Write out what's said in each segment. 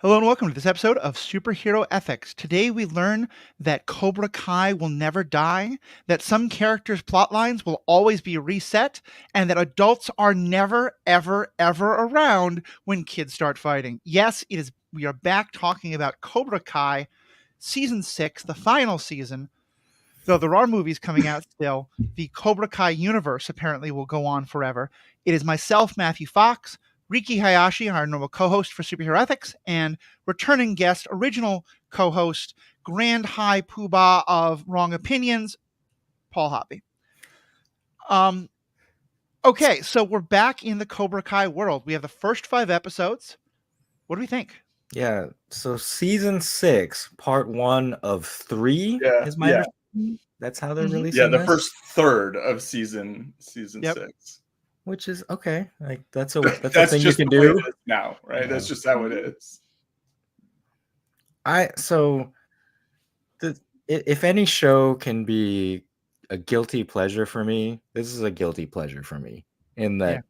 Hello and welcome to this episode of Superhero Ethics. Today we learn that Cobra Kai will never die, that some characters' plot lines will always be reset, and that adults are never, ever, ever around when kids start fighting. Yes, it is. We are back talking about Cobra Kai, season 6, the final season. Though there are movies coming out still, the Cobra Kai universe apparently will go on forever. It is myself, Matthew Fox, Riki Hayashi, our normal co-host for Superhero Ethics, and returning guest, original co-host, Grand High Poobah of Wrong Opinions, Paul Hoppe. Okay, so we're back in the Cobra Kai world. We have the first 5 episodes. What do we think? Yeah, so season 6, part 1 of 3 is my understanding. That's how they're releasing the this? first third of season Yep. 6. Which is okay. Like that's a That's thing just you can the way do it is now, right? Yeah. That's just how it is. If any show can be a guilty pleasure for me, this is a guilty pleasure for me. In that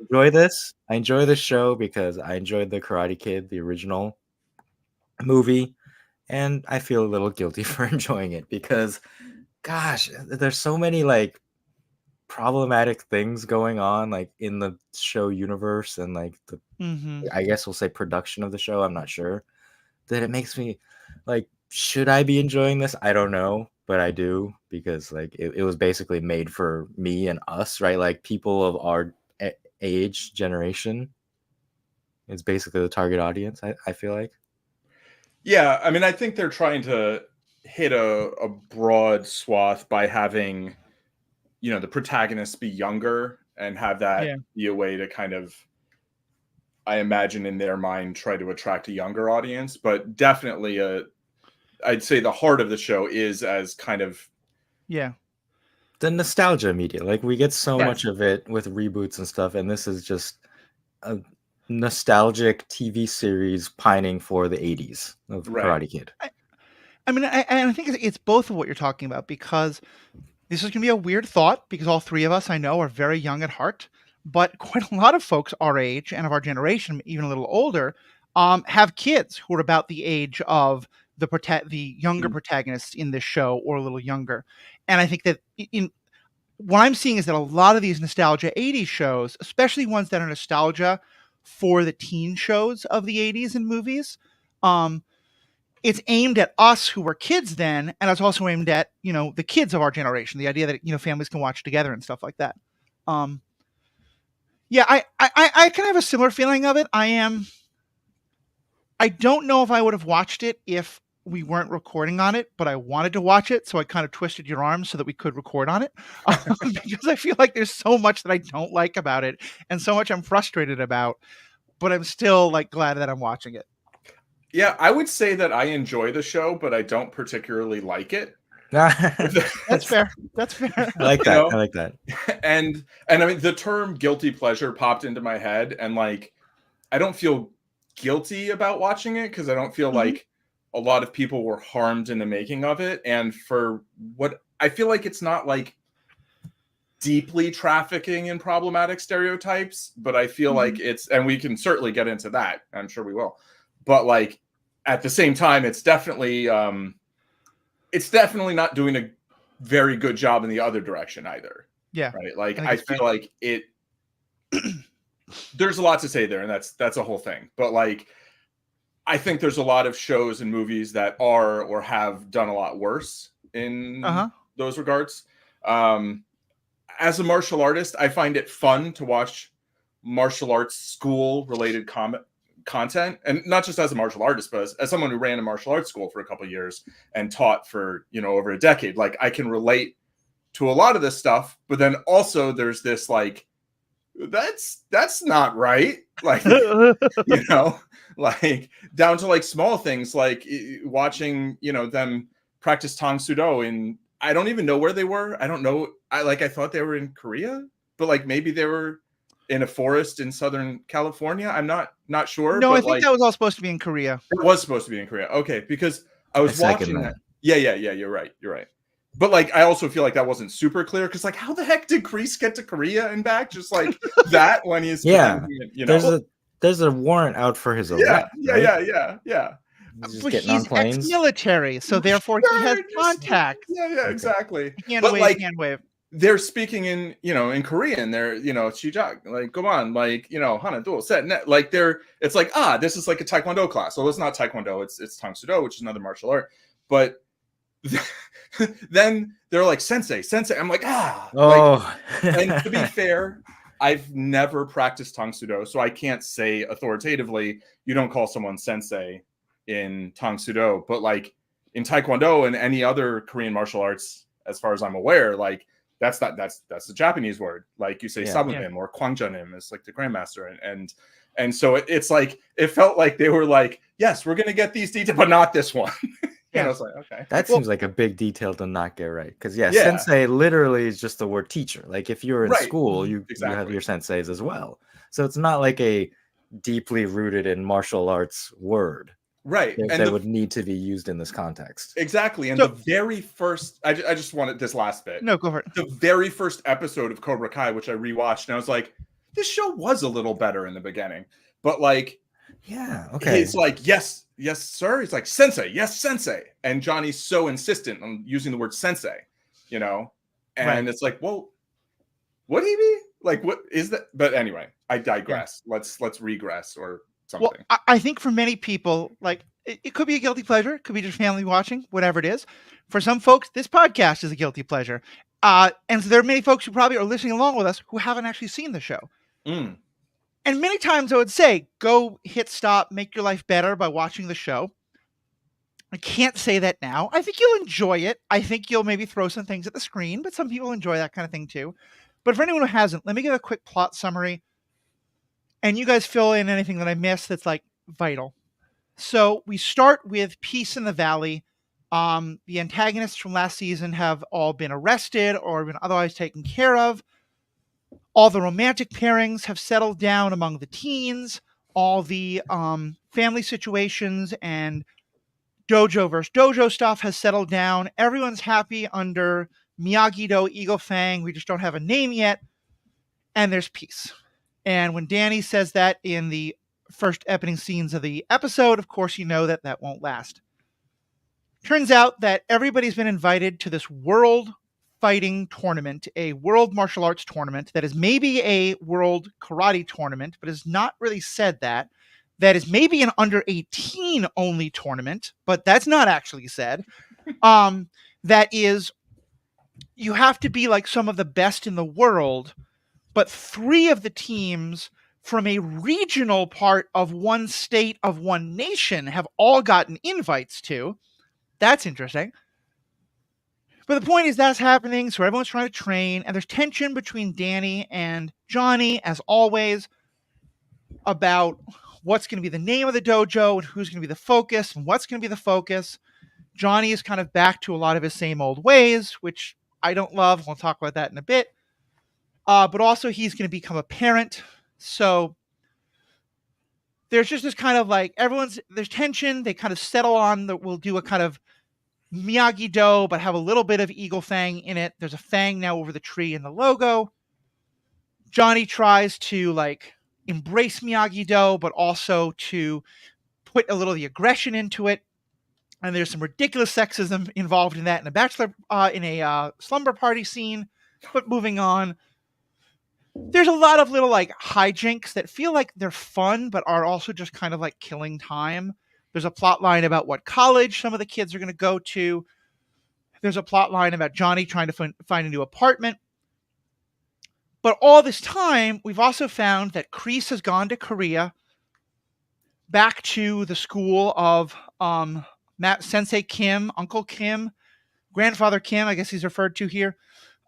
I enjoy this show because I enjoyed the Karate Kid, the original movie, and I feel a little guilty for enjoying it because gosh, there's so many like problematic things going on like in the show universe and like the I guess we'll say production of the show, I'm not sure, that it makes me like, should I be enjoying this? I don't know, but I do because like it was basically made for me and us, right? Like people of our age generation is basically the target audience, I feel like. Yeah, I mean, I think they're trying to hit a broad swath by having, the protagonists be younger and have that be a way to kind of, I imagine in their mind, try to attract a younger audience. But definitely I'd say the heart of the show is as kind of the nostalgia media. Like we get so much of it with reboots and stuff, and this is just a nostalgic TV series pining for the 80s of Karate Kid. I think it's both of what you're talking about, because this is going to be a weird thought because all three of us I know are very young at heart, but quite a lot of folks our age and of our generation, even a little older, have kids who are about the age of the younger protagonists in this show or a little younger. And I think that what I'm seeing is that a lot of these nostalgia 80s shows, especially ones that are nostalgia for the teen shows of the 80s and movies, it's aimed at us who were kids then, and it's also aimed at, the kids of our generation, the idea that, families can watch together and stuff like that. I kind of have a similar feeling of it. I don't know if I would have watched it if we weren't recording on it, but I wanted to watch it, so I kind of twisted your arm so that we could record on it, because I feel like there's so much that I don't like about it, and so much I'm frustrated about, but I'm still like glad that I'm watching it. Yeah, I would say that I enjoy the show, but I don't particularly like it. That's fair. I like that. I like that. And I mean, the term guilty pleasure popped into my head, and like, I don't feel guilty about watching it because I don't feel like a lot of people were harmed in the making of it. And for what I feel like, it's not like deeply trafficking in problematic stereotypes, but I feel like it's, and we can certainly get into that, I'm sure we will, but like at the same time, it's definitely not doing a very good job in the other direction either. Yeah. Right. Like I feel like it there's a lot to say there, and that's a whole thing. But like, I think there's a lot of shows and movies that are or have done a lot worse in those regards. As a martial artist, I find it fun to watch martial arts school related content, and not just as a martial artist, but as someone who ran a martial arts school for a couple of years and taught for, over a decade. Like I can relate to a lot of this stuff, but then also there's this like, that's not right. Like, like down to like small things, like watching, them practice Tang Sudo in, I don't even know where they were. I don't know. I thought they were in Korea, but like maybe they were in a forest in Southern California. I'm not sure. No, but I think that was all supposed to be in Korea. It was supposed to be in Korea. Okay, because I was watching that. Yeah. You're right. But like, I also feel like that wasn't super clear because like, how the heck did Kreese get to Korea and back just like that when he's there's there's a warrant out for his arrest. Yeah. He's just But getting on he's planes. ex-military, so therefore he has contacts. Yeah, exactly. Hand But wave, like, hand wave. they're speaking in, in Korean. They're, Chijak, like, come on, like, hana do set net. Like, it's like, this is like a Taekwondo class. Well, it's not Taekwondo, it's Tang Soo Do, which is another martial art. But then they're like, sensei. I'm like, Oh. Like, and to be fair, I've never practiced Tang Soo Do, so I can't say authoritatively you don't call someone sensei in Tang Soo Do. But like in Taekwondo and any other Korean martial arts, as far as I'm aware, like that's the Japanese word. Like you say sabunim or kwangjanim is like the grandmaster, and so it's like it felt like they were like, yes, we're gonna get these details, but not this one. And I was like, okay. That seems like a big detail to not get right. Because sensei literally is just the word teacher. Like if you're in school, you have your senseis as well. So it's not like a deeply rooted in martial arts word. Right. That would need to be used in this context. Exactly. And the very first, I just wanted this last bit. No, go for it. The very first episode of Cobra Kai, which I rewatched, and I was like, this show was a little better in the beginning. But like, he's like, yes, sir. He's like, sensei, yes, sensei. And Johnny's so insistent on using the word sensei, and it's like, well, what do you mean? Like, what is that? But anyway, I digress. Yeah. Let's regress or something. Well, I think for many people, like it could be a guilty pleasure, it could be just family watching, whatever it is. For some folks, this podcast is a guilty pleasure. And so there are many folks who probably are listening along with us who haven't actually seen the show. Mm. And many times I would say, go hit stop, make your life better by watching the show. I can't say that now. I think you'll enjoy it. I think you'll maybe throw some things at the screen, but some people enjoy that kind of thing too. But for anyone who hasn't, let me give a quick plot summary. And you guys fill in anything that I missed that's like vital. So we start with Peace in the Valley. The antagonists from last season have all been arrested or been otherwise taken care of. All the romantic pairings have settled down among the teens. All the family situations and dojo versus dojo stuff has settled down. Everyone's happy under Miyagi-Do, Eagle Fang. We just don't have a name yet. And there's peace. And when Danny says that in the first opening scenes of the episode, of course, you know that won't last. Turns out that everybody's been invited to this world fighting tournament, a world martial arts tournament that is maybe a world karate tournament, but has not really said that. That is maybe an under 18 only tournament, but that's not actually said. That is, you have to be like some of the best in the world, but 3 of the teams from a regional part of one state of one nation have all gotten invites to. That's interesting. But the point is that's happening, so everyone's trying to train, and there's tension between Danny and Johnny, as always, about what's going to be the name of the dojo and who's going to be the focus and what's going to be the focus. Johnny is kind of back to a lot of his same old ways, which I don't love. We'll talk about that in a bit. But also he's going to become a parent. So there's just this kind of like there's tension. They kind of settle on that we'll do a kind of Miyagi-Do, but have a little bit of Eagle Fang in it. There's a fang now over the tree in the logo. Johnny tries to like embrace Miyagi-Do, but also to put a little of the aggression into it. And there's some ridiculous sexism involved in that in a slumber party scene. But moving on, there's a lot of little like hijinks that feel like they're fun, but are also just kind of like killing time. There's a plot line about what college some of the kids are going to go to. There's a plot line about Johnny trying to find a new apartment. But all this time, we've also found that Kreese has gone to Korea, back to the school of Sensei Kim, Uncle Kim, Grandfather Kim, I guess he's referred to here.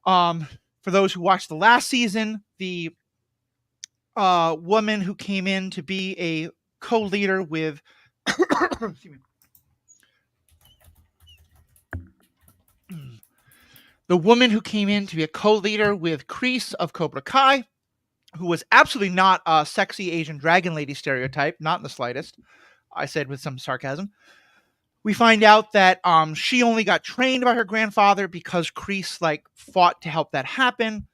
For those who watched the last season, the woman who came in to be a co-leader with the woman who came in to be a co-leader with Kreese of Cobra Kai, who was absolutely not a sexy Asian dragon lady stereotype, not in the slightest. I said with some sarcasm. We find out that she only got trained by her grandfather because Kreese like fought to help that happen.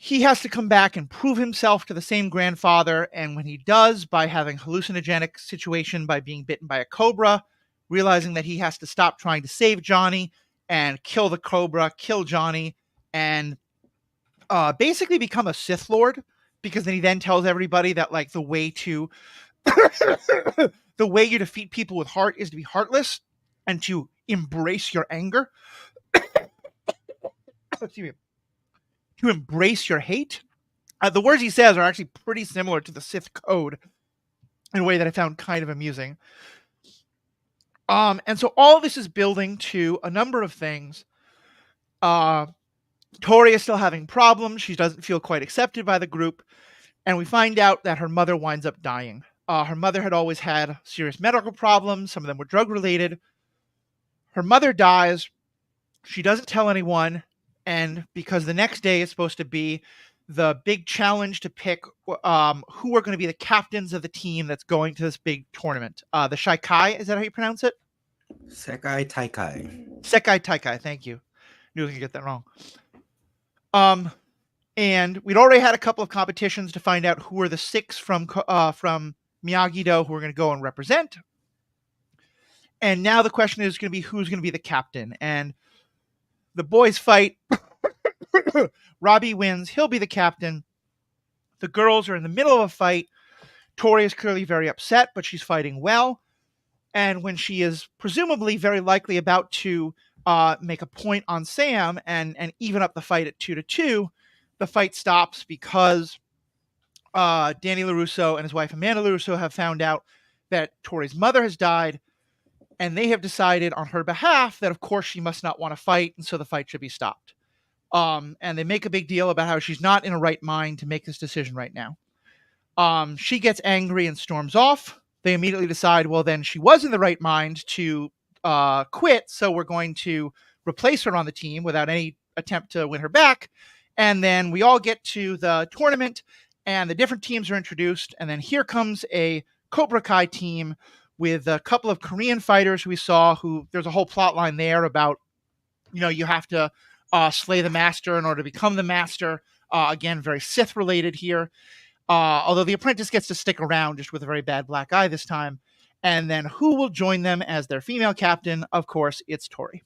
he has to come back and prove himself to the same grandfather. And when he does, by having hallucinogenic situation, by being bitten by a cobra, realizing that he has to stop trying to save Johnny and kill the cobra, kill Johnny, and basically become a Sith Lord, because then he then tells everybody that like the way to the way you defeat people with heart is to be heartless and to embrace your anger. Excuse me. To embrace your hate. The words he says are actually pretty similar to the Sith code in a way that I found kind of amusing. And so all of this is building to a number of things. Tori is still having problems. She doesn't feel quite accepted by the group. And we find out that her mother winds up dying. Her mother had always had serious medical problems. Some of them were drug related. Her mother dies. She doesn't tell anyone. And because the next day is supposed to be the big challenge to pick who are going to be the captains of the team that's going to this big tournament. The Shikai, is that how you pronounce it? Sekai Taikai. Sekai Taikai, thank you. Knew I could get that wrong. And we'd already had a couple of competitions to find out who were the 6 from Miyagi-Do who are going to go and represent. And now the question is going to be who's going to be the captain. And the boys fight. Robbie wins. He'll be the captain. The girls are in the middle of a fight. Tori is clearly very upset, but she's fighting well. And when she is presumably very likely about to make a point on Sam and even up the fight at 2-2, the fight stops because Danny LaRusso and his wife Amanda LaRusso have found out that Tori's mother has died, and they have decided on her behalf that, of course, she must not want to fight, and so the fight should be stopped. And they make a big deal about how she's not in a right mind to make this decision right now. She gets angry and storms off. They immediately decide, well, then she was in the right mind to quit, so we're going to replace her on the team without any attempt to win her back. And then we all get to the tournament, and the different teams are introduced, and then here comes a Cobra Kai team with a couple of Korean fighters we saw who there's a whole plot line there about, you have to slay the master in order to become the master. Again, very Sith related here. Although the apprentice gets to stick around just with a very bad black eye this time. And then who will join them as their female captain? Of course, it's Tori.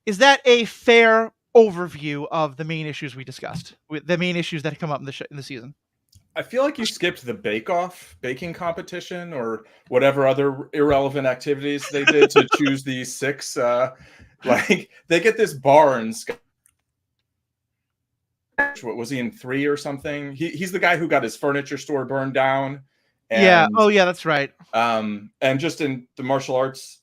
Is that a fair overview of the main issues we discussed? The main issues that come up in the season? I feel like you skipped the baking competition or whatever other irrelevant activities they did to choose these 6. Like they get this bar and what was he in 3 or something? He's the guy who got his furniture store burned down. And, yeah. Oh yeah, that's right. And just in the martial arts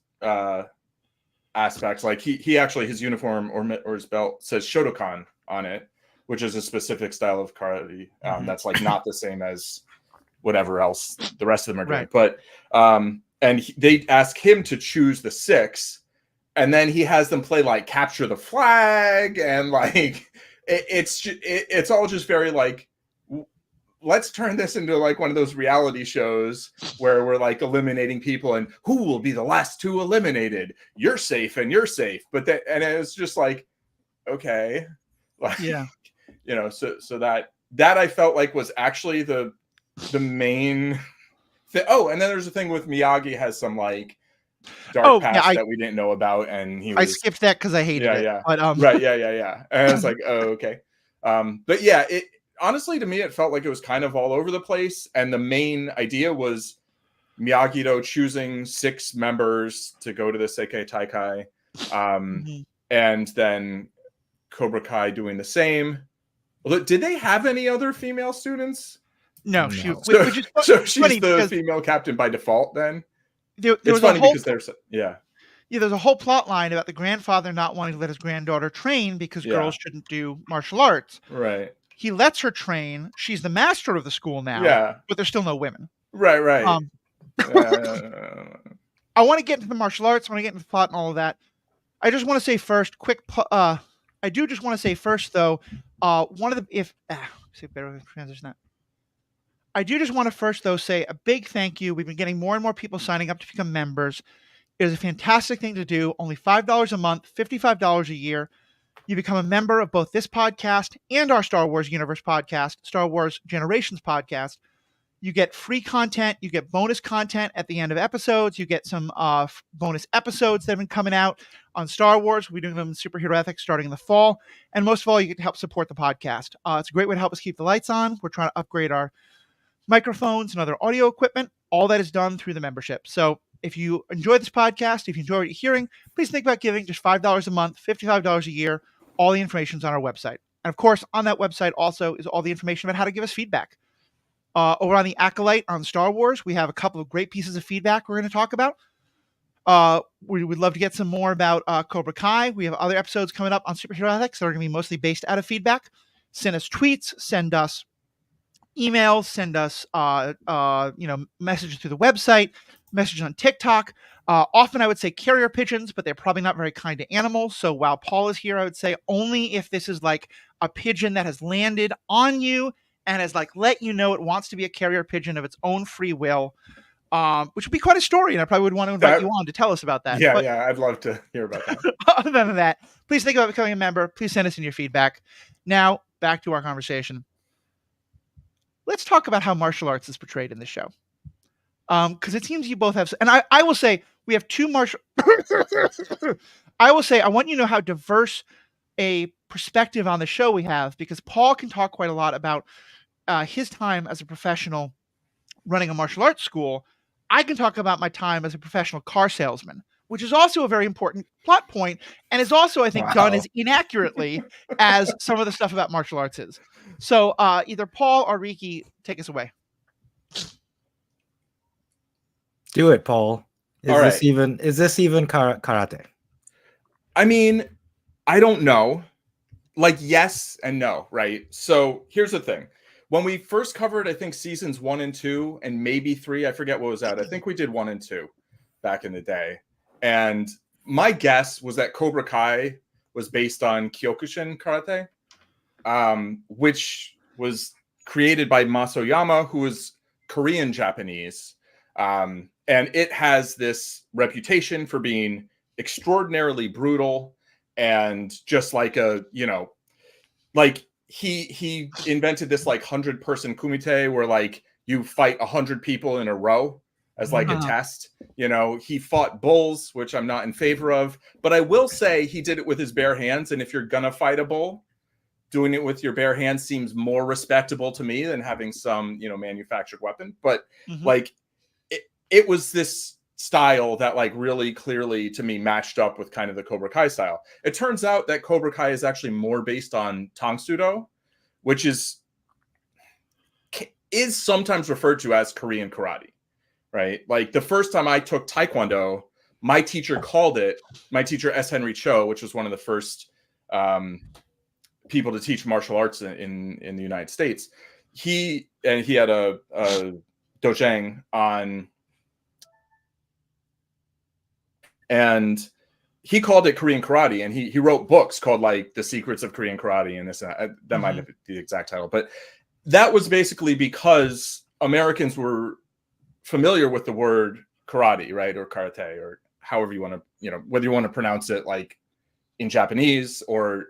aspects, like he actually, his uniform or his belt says Shotokan on it, which is a specific style of karate that's like not the same as whatever else the rest of them are doing. Right. But they ask him to choose the 6, and then he has them play like capture the flag, and like it's all just very like, let's turn this into like one of those reality shows where we're like eliminating people and who will be the last 2 eliminated. You're safe and you're safe. But and it was just like, okay. Like, yeah. So that I felt like was actually the main thing. Oh, and then there's a thing with Miyagi has some like dark past that we didn't know about, and I skipped that because I hated it. Yeah. But, right. Yeah. And I was like, oh, okay. But yeah, it honestly to me it felt like it was kind of all over the place, and the main idea was Miyagi-Do choosing 6 members to go to the Sekai Taikai, and then Cobra Kai doing the same. Did they have any other female students? No. Which is so she's the female captain by default then? It's funny because there's there's a whole plot line about the grandfather not wanting to let his granddaughter train because girls shouldn't do martial arts. Right. He lets her train. She's the master of the school now, but there's still no women. Right. I want to get into the martial arts. I want to get into the plot and all of that. I just want to say first, I do just want to say first, though, one of the transition that. I do just want to first, though, say a big thank you. We've been getting more and more people signing up to become members. It is a fantastic thing to do. Only $5 a month, $55 a year. you become a member of both this podcast and our Star Wars Universe podcast, Star Wars Generations podcast. You get free content. You get bonus content at the end of episodes. You get some bonus episodes that have been coming out on Star Wars. We're doing them in Superhero Ethics starting in the fall. And most of all, you get to help support the podcast. It's a great way to help us keep the lights on. We're trying to upgrade our microphones and other audio equipment. All that is done through the membership. So if you enjoy this podcast, if you enjoy what you're hearing, please think about giving just $5 a month, $55 a year. All the information is on our website. And of course, on that website also is all the information about how to give us feedback. Over on the Acolyte on Star Wars, we have a couple of great pieces of feedback we're going to talk about. We would love to get some more about Cobra Kai. We have other episodes coming up on Superhero Ethics that are going to be mostly based out of feedback. Send us tweets, send us emails, send us messages through the website, messages on TikTok. Often I would say carrier pigeons, but they're probably not very kind to animals. So while Paul is here, I would say only if this is like a pigeon that has landed on you and has like let you know it wants to be a carrier pigeon of its own free will, which would be quite a story. And I probably would want to invite you on to tell us about that. Yeah, I'd love to hear about that. Other than that, please think about becoming a member. Please send us in your feedback. Now, back to our conversation. Let's talk about how martial arts is portrayed in the show. Because it seems you both have, and I will say we have two martial. I will say I want you to know how diverse a perspective on the show we have, because Paul can talk quite a lot about his time as a professional running a martial arts school. I can talk about my time as a professional car salesman, which is also a very important plot point, and is also, I think, done as inaccurately as some of the stuff about martial arts is. So either Paul or Riki, take us away. Do it, Paul. Is right. this even karate? I mean, I don't know. Like, yes and no, right? So here's the thing. When we first covered, I think seasons 1 and 2 and maybe 3, I forget what was out. I think we did 1 and 2 back in the day. And my guess was that Cobra Kai was based on Kyokushin karate, which was created by Masoyama, who was Korean Japanese. And it has this reputation for being extraordinarily brutal and just like he invented this like 100-person kumite where like you fight 100 people in a row as like a test. He fought bulls, which I'm not in favor of, but I will say he did it with his bare hands. And if you're gonna fight a bull, doing it with your bare hands seems more respectable to me than having some, manufactured weapon. But like it was this style that like really clearly to me matched up with kind of the Cobra Kai style. It turns out that Cobra Kai is actually more based on Tang Sudo, which is sometimes referred to as Korean karate, right? Like the first time I took Taekwondo, my teacher S. Henry Cho, which was one of the first people to teach martial arts in the United States. He had a dojang on, and he called it Korean karate, and he wrote books called like The Secrets of Korean Karate, and this that might not be the exact title, but that was basically because Americans were familiar with the word karate, right, or karate, or however you want to, whether you want to pronounce it like in Japanese, or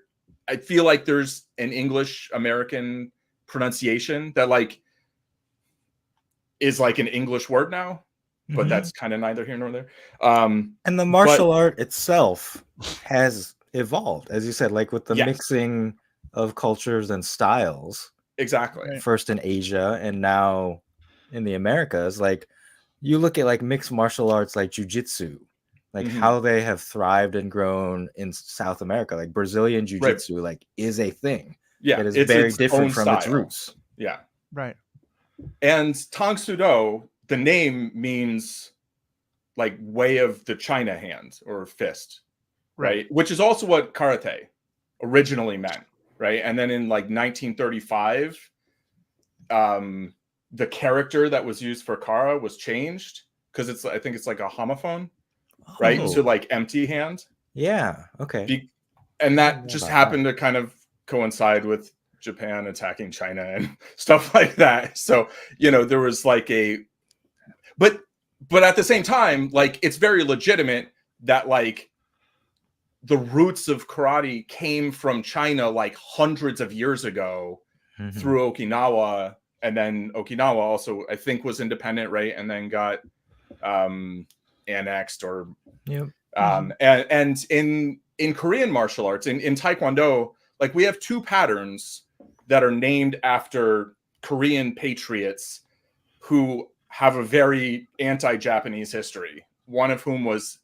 I feel like there's an English American pronunciation that like is like an English word now. But that's kind of neither here nor there. And the martial art itself has evolved, as you said, like with the mixing of cultures and styles. Exactly. First in Asia and now in the Americas. Like you look at like mixed martial arts like jiu-jitsu, like how they have thrived and grown in South America. Like Brazilian jiu-jitsu like is a thing. Yeah, it is very different from its roots. Yeah. Right. And Tang Sudo, the name means like way of the China hand or fist, right? Which is also what karate originally meant, right? And then in like 1935, the character that was used for kara was changed because I think it's like a homophone, right? To like empty hand. Yeah. Okay. And that just happened to kind of coincide with Japan attacking China and stuff like that. So, there was like but at the same time, like it's very legitimate that like the roots of karate came from China like hundreds of years ago through Okinawa, and then Okinawa also I think was independent, right, and then got annexed or and in Korean martial arts, in Taekwondo, like we have two patterns that are named after Korean patriots who have a very anti-Japanese history. One of whom was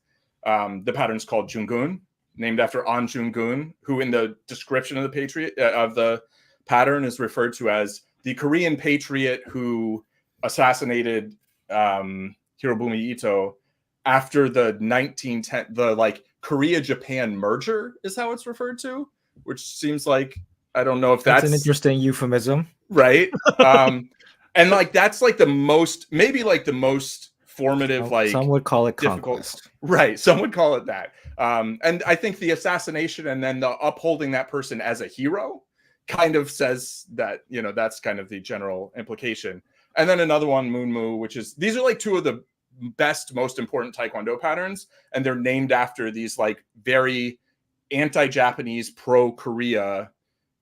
the pattern's called Jungun, named after An Jungun, who in the description of the pattern is referred to as the Korean patriot who assassinated Hirobumi Ito after the 1910, the like Korea-Japan merger is how it's referred to, which seems like, I don't know if that's an interesting euphemism, right? And like that's like the most, maybe like the most formative, like some would call it difficult, conquest. right? Some would call it that. And I think the assassination and then the upholding that person as a hero kind of says that, you know, that's kind of the general implication. And then another one, Moonmu, which is, these are like two of the best, most important Taekwondo patterns, and they're named after these like very anti-Japanese, pro-Korea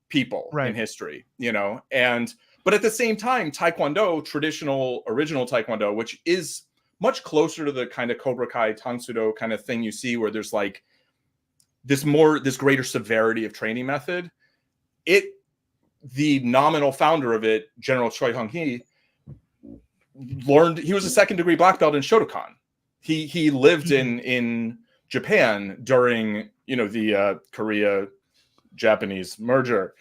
people in history, you know. And but at the same time, Taekwondo, traditional original Taekwondo, which is much closer to the kind of Cobra Kai Tangsudo kind of thing you see, where there's like this greater severity of training method. The nominal founder of it, General Choi Hung-hee, he was a second degree black belt in Shotokan. He lived in Japan during, you know, the Korea Japanese merger,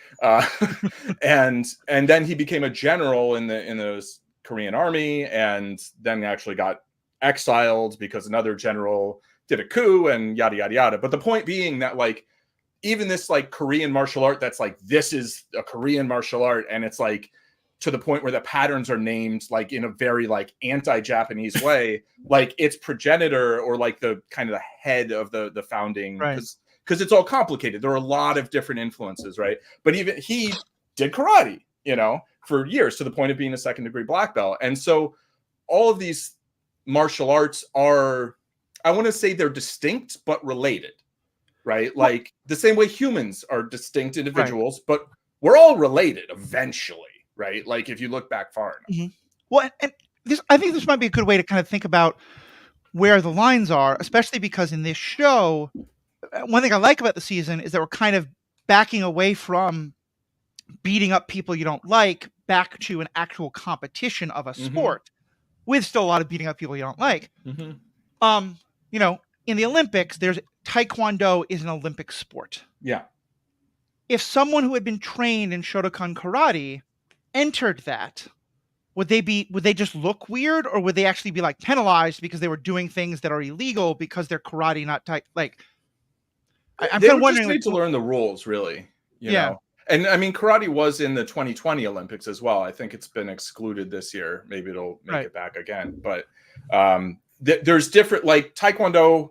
and then he became a general in the Korean army, and then actually got exiled because another general did a coup and yada yada yada. But the point being that like even this like Korean martial art that's like, this is a Korean martial art, and it's like to the point where the patterns are named like in a very like anti-Japanese way, like its progenitor or like the kind of the head of the founding, because it's all complicated. There are a lot of different influences, right? But even he did karate, you know, for years, to the point of being a second degree black belt. And so all of these martial arts are, I want to say they're distinct but related, right? Like the same way humans are distinct individuals, but we're all related eventually, right? Like if you look back far enough. Well, and this, I think this might be a good way to kind of think about where the lines are, especially because in this show, one thing I like about the season is that we're kind of backing away from beating up people you don't like back to an actual competition of a sport, with still a lot of beating up people you don't like. You know, in the Olympics, Taekwondo is an Olympic sport. Yeah. If someone who had been trained in Shotokan karate entered that, would they just look weird, or would they actually be like penalized because they were doing things that are illegal because they're karate, not like? I'm kind of wondering. They just need to learn the rules, really. You know? And I mean, karate was in the 2020 Olympics as well. I think it's been excluded this year. Maybe it'll make it back again. But there's different, like Taekwondo,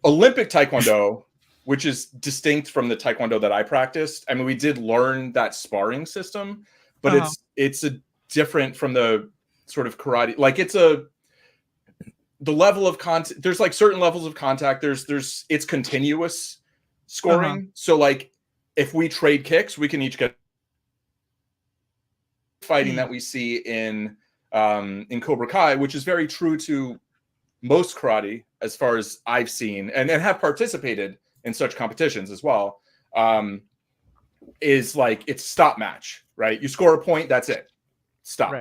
Olympic Taekwondo, which is distinct from the Taekwondo that I practiced. I mean, we did learn that sparring system, but it's a different from the sort of karate. Like the level of contact. There's like certain levels of contact. It's continuous scoring. So like if we trade kicks, we can each get fighting that we see in Cobra Kai, which is very true to most karate as far as I've seen and have participated in such competitions as well. Is like it's stop match, right? You score a point, that's it. Stop,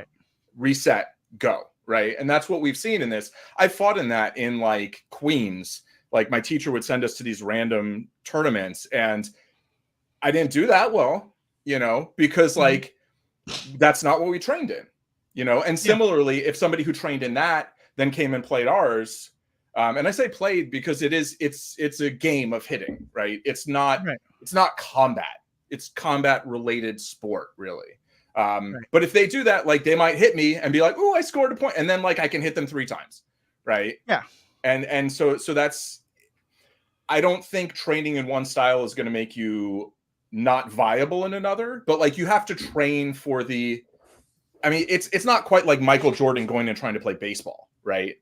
reset, go, right? And that's what we've seen in this. I fought in that in like Queens. Like my teacher would send us to these random tournaments, and I didn't do that well, you know, because like that's not what we trained in, you know. And similarly, if somebody who trained in that then came and played ours, and I say played because it's a game of hitting, right? It's not combat. It's combat related sport, really. But if they do that, like they might hit me and be like, "Oh, I scored a point," and then like I can hit them 3 times, right? Yeah. And so that's, I don't think training in one style is going to make you not viable in another, but like you have to train for the, I mean, it's not quite like Michael Jordan going and trying to play baseball, right?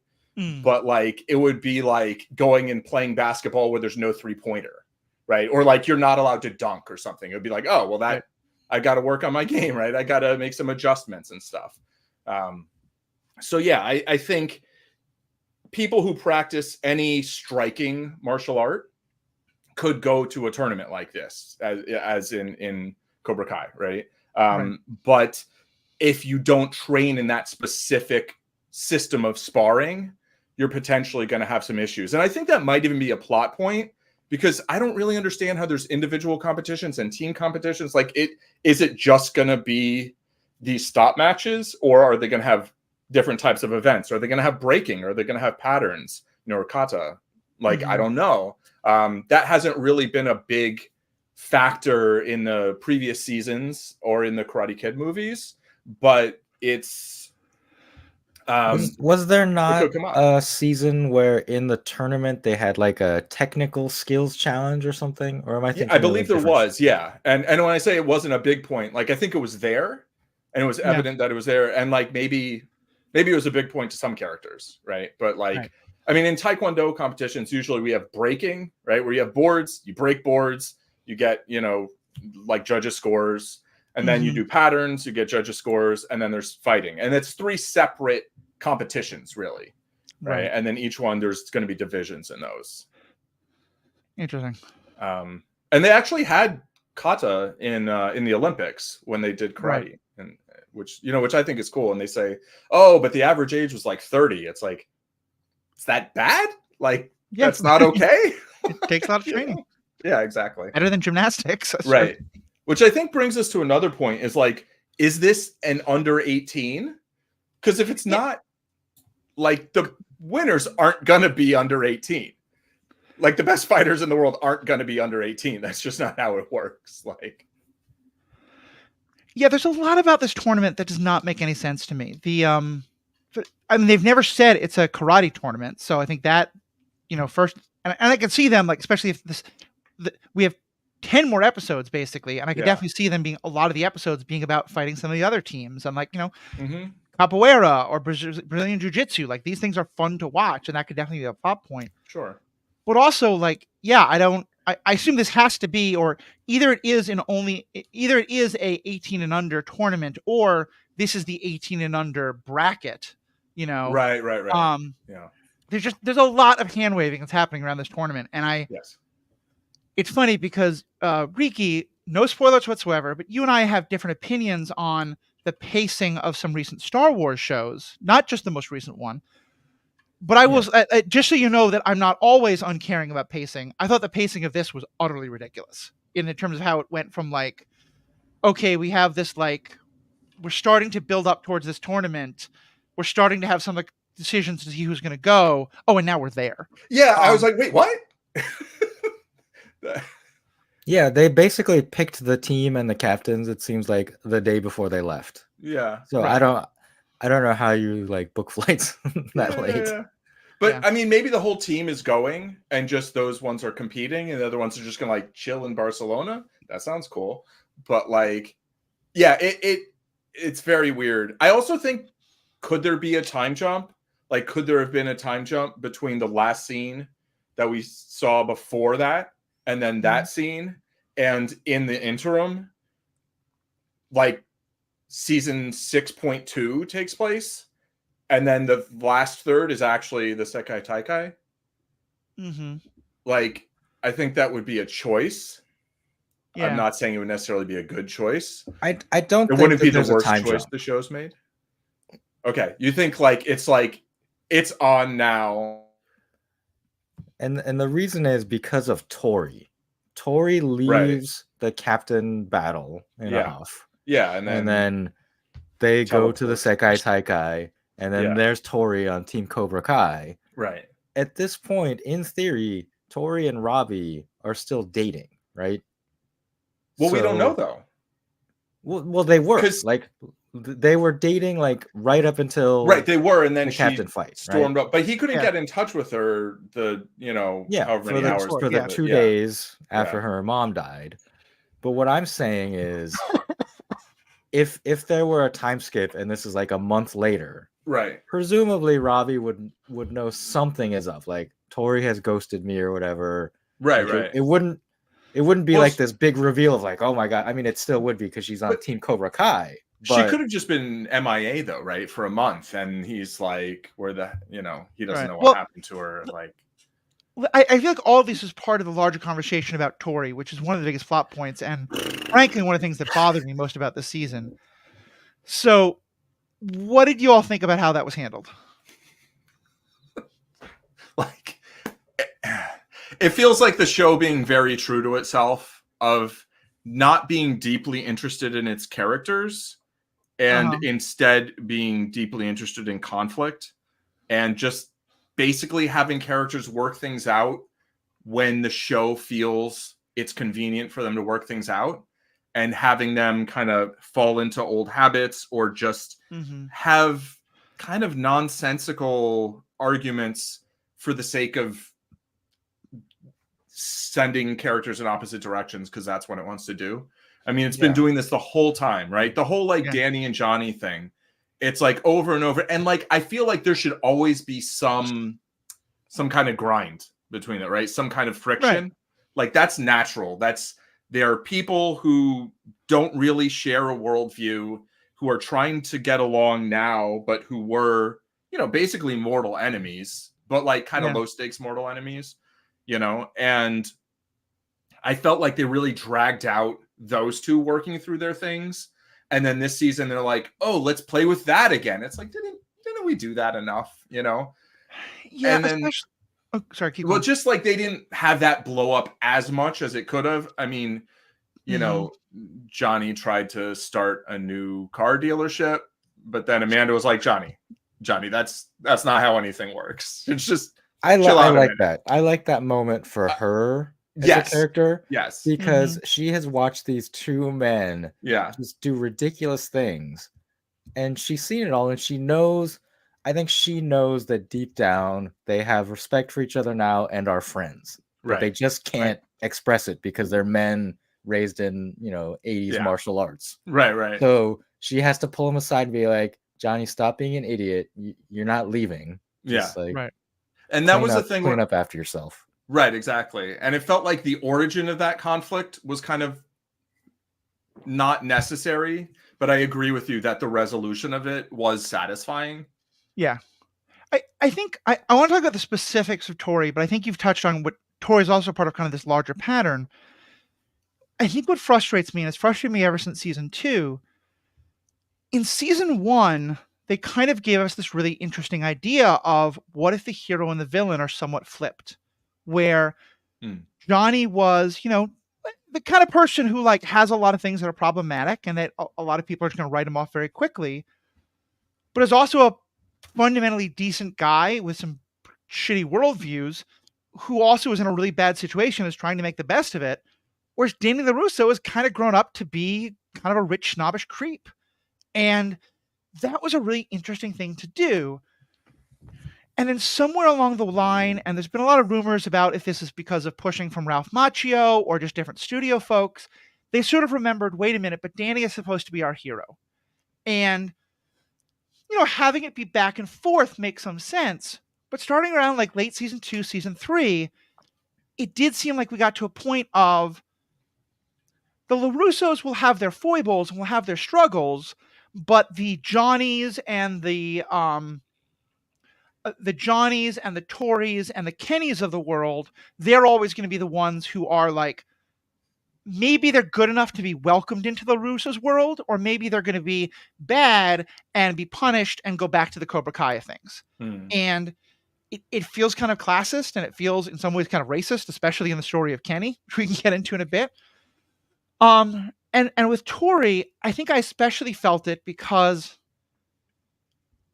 But like it would be like going and playing basketball where there's no 3-pointer, right? Or like you're not allowed to dunk or something. It would be like, oh, well, that Right. I got to work on my game, right? I got to make some adjustments and stuff. So yeah, I think people who practice any striking martial art could go to a tournament like this, as in Cobra Kai, right? Right. But if you don't train in that specific system of sparring, you're potentially going to have some issues. And I think that might even be a plot point, because I don't really understand how there's individual competitions and team competitions. Like, is it just going to be these stop matches, or are they going to have different types of events? Are they going to have breaking? Are they going to have patterns, or kata? Like, I don't know. That hasn't really been a big factor in the previous seasons or in the Karate Kid movies, but it's was there not a season where in the tournament they had like a technical skills challenge or something? Or am I thinking? I believe there was, yeah. And when I say it wasn't a big point, like, I think it was there, and it was evident that it was there, and like maybe it was a big point to some characters, right? But like, right. I mean, in Taekwondo competitions, usually we have breaking, right? Where you have boards, you break boards, you get, like judges scores, and then you do patterns, you get judges scores, and then there's fighting. And it's 3 separate competitions, really, right? And then each one, there's going to be divisions in those. Interesting. And they actually had kata in the Olympics when they did karate, and which I think is cool. And they say, oh, but the average age was like 30. It's like, is that bad? Like, that's not okay. It takes a lot of training. Yeah, exactly. Better than gymnastics. Right. Which I think brings us to another point, is like, is this an under 18? Because if it's not, like, the winners aren't going to be under 18. Like, the best fighters in the world aren't going to be under 18. That's just not how it works. Like, yeah, there's a lot about this tournament that does not make any sense to me. I mean, they've never said it's a karate tournament, so I think that, first, and I can see them, like, especially if we have 10 more episodes basically, and I could definitely see them being, a lot of the episodes being about fighting some of the other teams, and like, capoeira or Brazilian jiu-jitsu. Like, these things are fun to watch, and that could definitely be a plot point. Sure. But also, like, I assume this has to be, or either it is a 18 and under tournament, or this is the 18 and under bracket, Right. Yeah. There's a lot of hand waving that's happening around this tournament. And it's funny because Riki, no spoilers whatsoever, but you and I have different opinions on the pacing of some recent Star Wars shows, not just the most recent one. But I was, just so you know that I'm not always uncaring about pacing, I thought the pacing of this was utterly ridiculous in terms of how it went from like, okay, we have this, like, we're starting to build up towards this tournament. We're starting to have some like decisions to see who's going to go. Oh, and now we're there. Yeah, I was like, wait, what? Yeah, they basically picked the team and the captains, it seems like, the day before they left. Yeah. So I don't know how you like book flights that late. Yeah. But I mean, maybe the whole team is going and just those ones are competing and the other ones are just gonna like chill in Barcelona. That sounds cool. But like, yeah, it's very weird. I also think, could there be a time jump? Like, could there have been a time jump between the last scene that we saw before that and then that scene, and in the interim, like, season 6.2 takes place, and then the last third is actually the Sekai Taikai? Like, I think that would be a choice. Yeah. I'm not saying it would necessarily be a good choice. I don't think it wouldn't be the worst choice jump the show's made. Okay, you think like it's on now, and the reason is because of Tori. Tori leaves the captain battle in a huff. Yeah, and then they go to the Sekai Taikai, and then there's Tori on Team Cobra Kai. Right. At this point, in theory, Tori and Robbie are still dating, right? Well, we don't know though. Well, they were like, they were dating like right up until they were, and then the captain fight stormed up, but he couldn't get in touch with her. However many hours for the 2 days after her mom died. But what I'm saying is, if there were a time skip and this is like a month later, right? Presumably Robbie would know something is up. Like, Tori has ghosted me or whatever. Right, like, It wouldn't It wouldn't be Well, like this big reveal of like, oh my god. I mean, it still would be because she's on but Team Cobra Kai. she But could have just been MIA though, right? For a month, and he's like, where the, he doesn't Right. know what Well, happened to her. Like, I feel like all of this is part of the larger conversation about Tori, which is one of the biggest plot points, and frankly, one of the things that bothered me most about this season. So, what did you all think about how that was handled? like, it feels like the show being very true to itself of not being deeply interested in its characters and instead being deeply interested in conflict and just basically having characters work things out when the show feels it's convenient for them to work things out, and having them kind of fall into old habits or just have kind of nonsensical arguments for the sake of sending characters in opposite directions because that's what it wants to do. I mean, it's been doing this the whole time, right? The whole like Danny and Johnny thing. It's like over and over. And like, I feel like there should always be some kind of grind between it, right? Some kind of friction. Right. Like that's natural. There are people who don't really share a worldview, who are trying to get along now, but who were, basically mortal enemies, but like kind of low stakes mortal enemies, and I felt like they really dragged out those two working through their things. And then this season they're like, oh, let's play with that again. It's like, didn't we do that enough, Yeah, and then sorry, keep going. just like they didn't have that blow up as much as it could have. I mean, Johnny tried to start a new car dealership, but then Amanda was like, Johnny, that's not how anything works. It's just I like that. I like that moment for her as a character. Yes. Because she has watched these two men just do ridiculous things. And she's seen it all, and I think she knows that deep down they have respect for each other now and are friends. But they just can't express it because they're men raised in, 80s martial arts. Right. So she has to pull him aside and be like, Johnny, stop being an idiot. You're not leaving. Just right. And that was the thing. Clean up after yourself. Right, exactly. And it felt like the origin of that conflict was kind of not necessary, but I agree with you that the resolution of it was satisfying. Yeah. I think I want to talk about the specifics of Tori, but I think you've touched on what Tori is also part of kind of this larger pattern. I think what frustrates me, and it's frustrated me ever since season 2, in season 1, they kind of gave us this really interesting idea of what if the hero and the villain are somewhat flipped, where Johnny was, the kind of person who like has a lot of things that are problematic and that a lot of people are just going to write him off very quickly, but is also a fundamentally decent guy with some shitty worldviews who also is in a really bad situation, is trying to make the best of it. Whereas Danny LaRusso has kind of grown up to be kind of a rich, snobbish creep. And that was a really interesting thing to do. And then somewhere along the line, and there's been a lot of rumors about if this is because of pushing from Ralph Macchio or just different studio folks, they sort of remembered, wait a minute, but Danny is supposed to be our hero. And, having it be back and forth makes some sense. But starting around like late season 2, season 3, it did seem like we got to a point of the LaRussos will have their foibles and will have their struggles, but the Johnnies and the Tories and the Kennys of the world, they're always going to be the ones who are like, maybe they're good enough to be welcomed into the Russo's world, or maybe they're going to be bad and be punished and go back to the Cobra Kai of things. And it feels kind of classist, and it feels in some ways kind of racist, especially in the story of Kenny, which we can get into in a bit. And with Tori, I think I especially felt it because,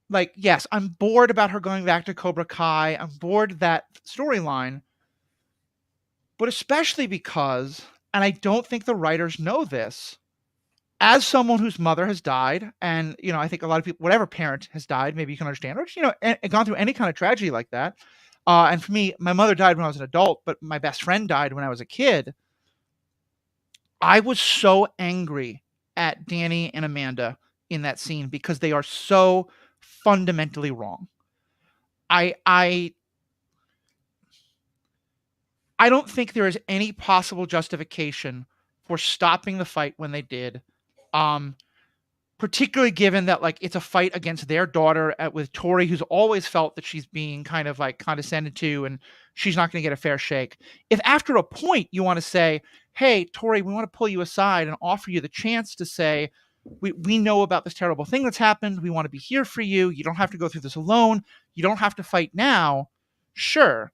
like, yes, I'm bored about her going back to Cobra Kai. I'm bored that storyline. But especially because, and I don't think the writers know this, as someone whose mother has died, and, I think a lot of people, whatever parent has died, maybe you can understand, or, gone through any kind of tragedy like that. And for me, my mother died when I was an adult, but my best friend died when I was a kid. I was so angry at Danny and Amanda in that scene because they are so fundamentally wrong. I I don't think there is any possible justification for stopping the fight when they did. Particularly given that like it's a fight against their daughter with Tori, who's always felt that she's being kind of like condescended to and she's not going to get a fair shake. If after a point you want to say, hey, Tori, we want to pull you aside and offer you the chance to say, we know about this terrible thing that's happened. We want to be here for you. You don't have to go through this alone. You don't have to fight now. Sure.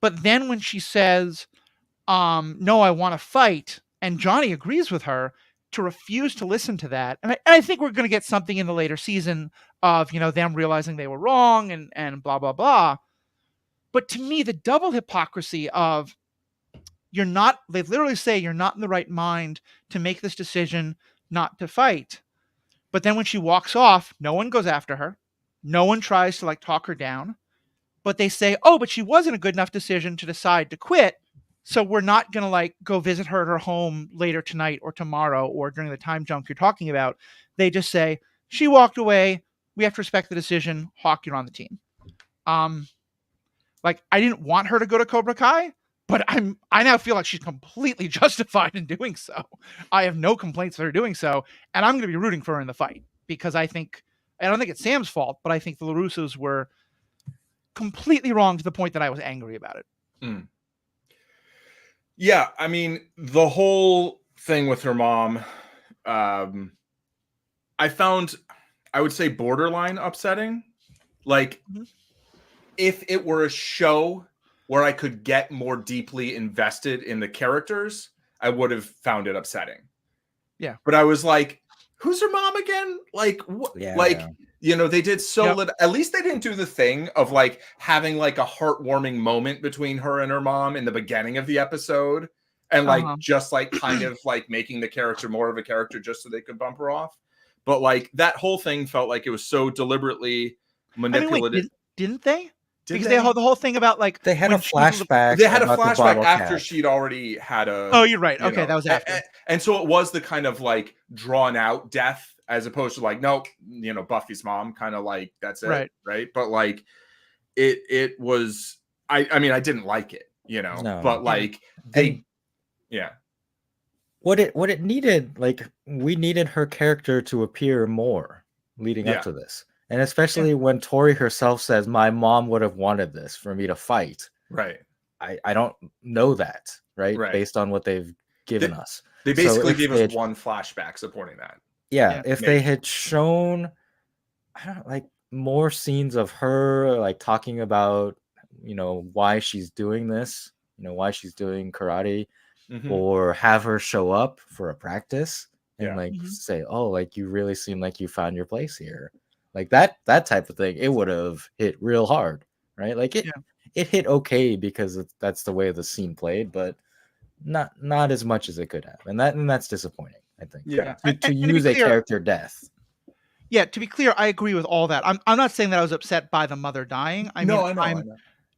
But then when she says, no, I want to fight, and Johnny agrees with her, to refuse to listen to that. And I think we're going to get something in the later season of, them realizing they were wrong and blah, blah, blah. But to me, the double hypocrisy of they literally say you're not in the right mind to make this decision not to fight. But then when she walks off, no one goes after her. No one tries to like talk her down. But they say, oh, but she wasn't a good enough decision to decide to quit. So we're not going to like go visit her at her home later tonight or tomorrow or during the time jump you're talking about. They just say, she walked away. We have to respect the decision. Hawk, you're on the team. Like I didn't want her to go to Cobra Kai, but I now feel like she's completely justified in doing so. I have no complaints with her doing so. And I'm going to be rooting for her in the fight because I don't think it's Sam's fault, but I think the LaRussos were completely wrong to the point that I was angry about it. Mm. Yeah, I mean, the whole thing with her mom, I found, I would say, borderline upsetting. Like, if it were a show where I could get more deeply invested in the characters, I would have found it upsetting. Yeah. But I was like, who's her mom again? Like, they did so little. At least they didn't do the thing of like having like a heartwarming moment between her and her mom in the beginning of the episode, and like just like kind of like making the character more of a character just so they could bump her off. But like that whole thing felt like it was so deliberately manipulative. Didn't they? Because they had the whole thing about like they had a flashback. They had a flashback after she'd already had a. Oh, you're right. Okay, that was after. And so it was the kind of like drawn out death as opposed to like, nope, Buffy's mom, kind of like that's it, right? But like, it was. I mean, I didn't like it, but like What it needed, like we needed her character to appear more leading up to this. And especially when Tori herself says, my mom would have wanted this for me to fight. Right. I don't know that, right? Based on what they've given us. They basically gave us one flashback supporting that. Yeah. If they had shown, more scenes of her, like talking about, why she's doing this, why she's doing karate, or have her show up for a practice and say, oh, like you really seem like you found your place here. Like that type of thing, it would have hit real hard, right? Like it hit okay because that's the way the scene played, but not as much as it could have, and that's disappointing. I think. Yeah. To use a character death. Yeah, to be clear, I agree with all that. I'm not saying that I was upset by the mother dying. I know.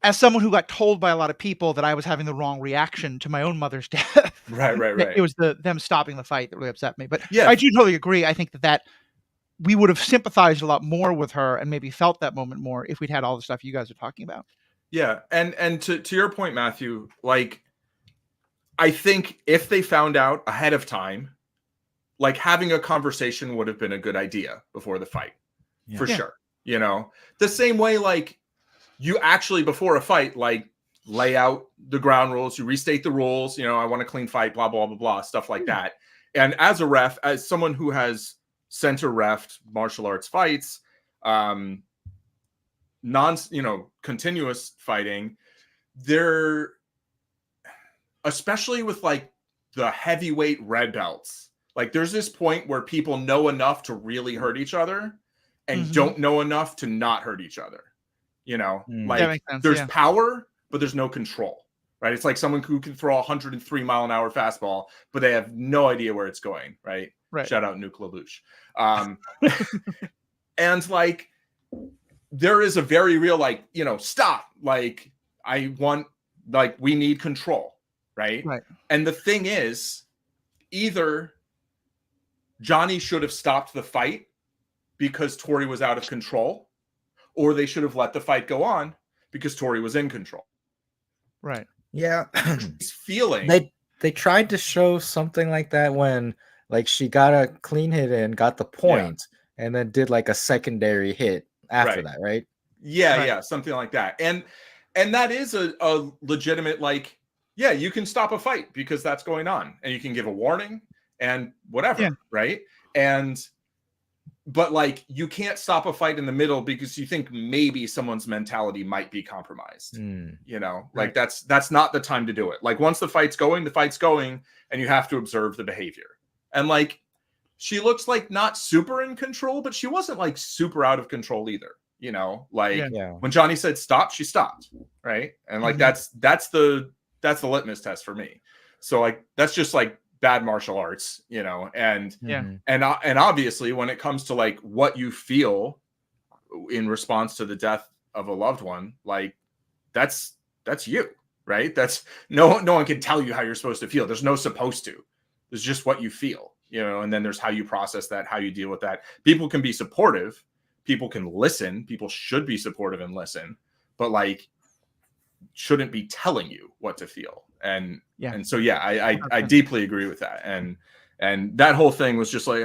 As someone who got told by a lot of people that I was having the wrong reaction to my own mother's death. Right. It was them stopping the fight that really upset me. But I do totally agree. I think that we would have sympathized a lot more with her and maybe felt that moment more if we'd had all the stuff you guys are talking about. Yeah. And to your point, Matthew, like, I think if they found out ahead of time, like having a conversation would have been a good idea before the fight for sure. The same way, like you actually before a fight, like lay out the ground rules, you restate the rules, I want a clean fight, blah, blah, blah, blah, stuff like that. And as a ref, as someone who has center ref martial arts fights, continuous fighting, they're especially with like the heavyweight red belts, like there's this point where people know enough to really hurt each other and don't know enough to not hurt each other. Like there's power, but there's no control, right? It's like someone who can throw a 103-mile-an-hour fastball, but they have no idea where it's going, right? Shout out Nuke LaLoosh. And like, there is a very real, like, stop. Like, we need control, right? And the thing is, either Johnny should have stopped the fight because Tori was out of control, or they should have let the fight go on because Tori was in control. Right. Yeah. He's feeling. They tried to show something like that when like she got a clean hit in, got the point, and then did like a secondary hit after that, right? Yeah, something like that. And that is a legitimate, like, yeah, you can stop a fight because that's going on, and you can give a warning and whatever, right? But like, you can't stop a fight in the middle because you think maybe someone's mentality might be compromised. You know, like that's not the time to do it. Like, once the fight's going, and you have to observe the behavior. And like, she looks like not super in control, but she wasn't like super out of control either. You know, like when Johnny said stop, she stopped, right? And like that's the litmus test for me. So like, that's just like bad martial arts, you know. And and obviously, when it comes to like what you feel in response to the death of a loved one, like that's you, right? That's no one can tell you how you're supposed to feel. There's no supposed to. There's just what you feel, you know. And then there's how you process that, how you deal with that. People can be supportive, people can listen, people should be supportive and listen, but like, shouldn't be telling you what to feel. And so I deeply agree with that. And that whole thing was just like,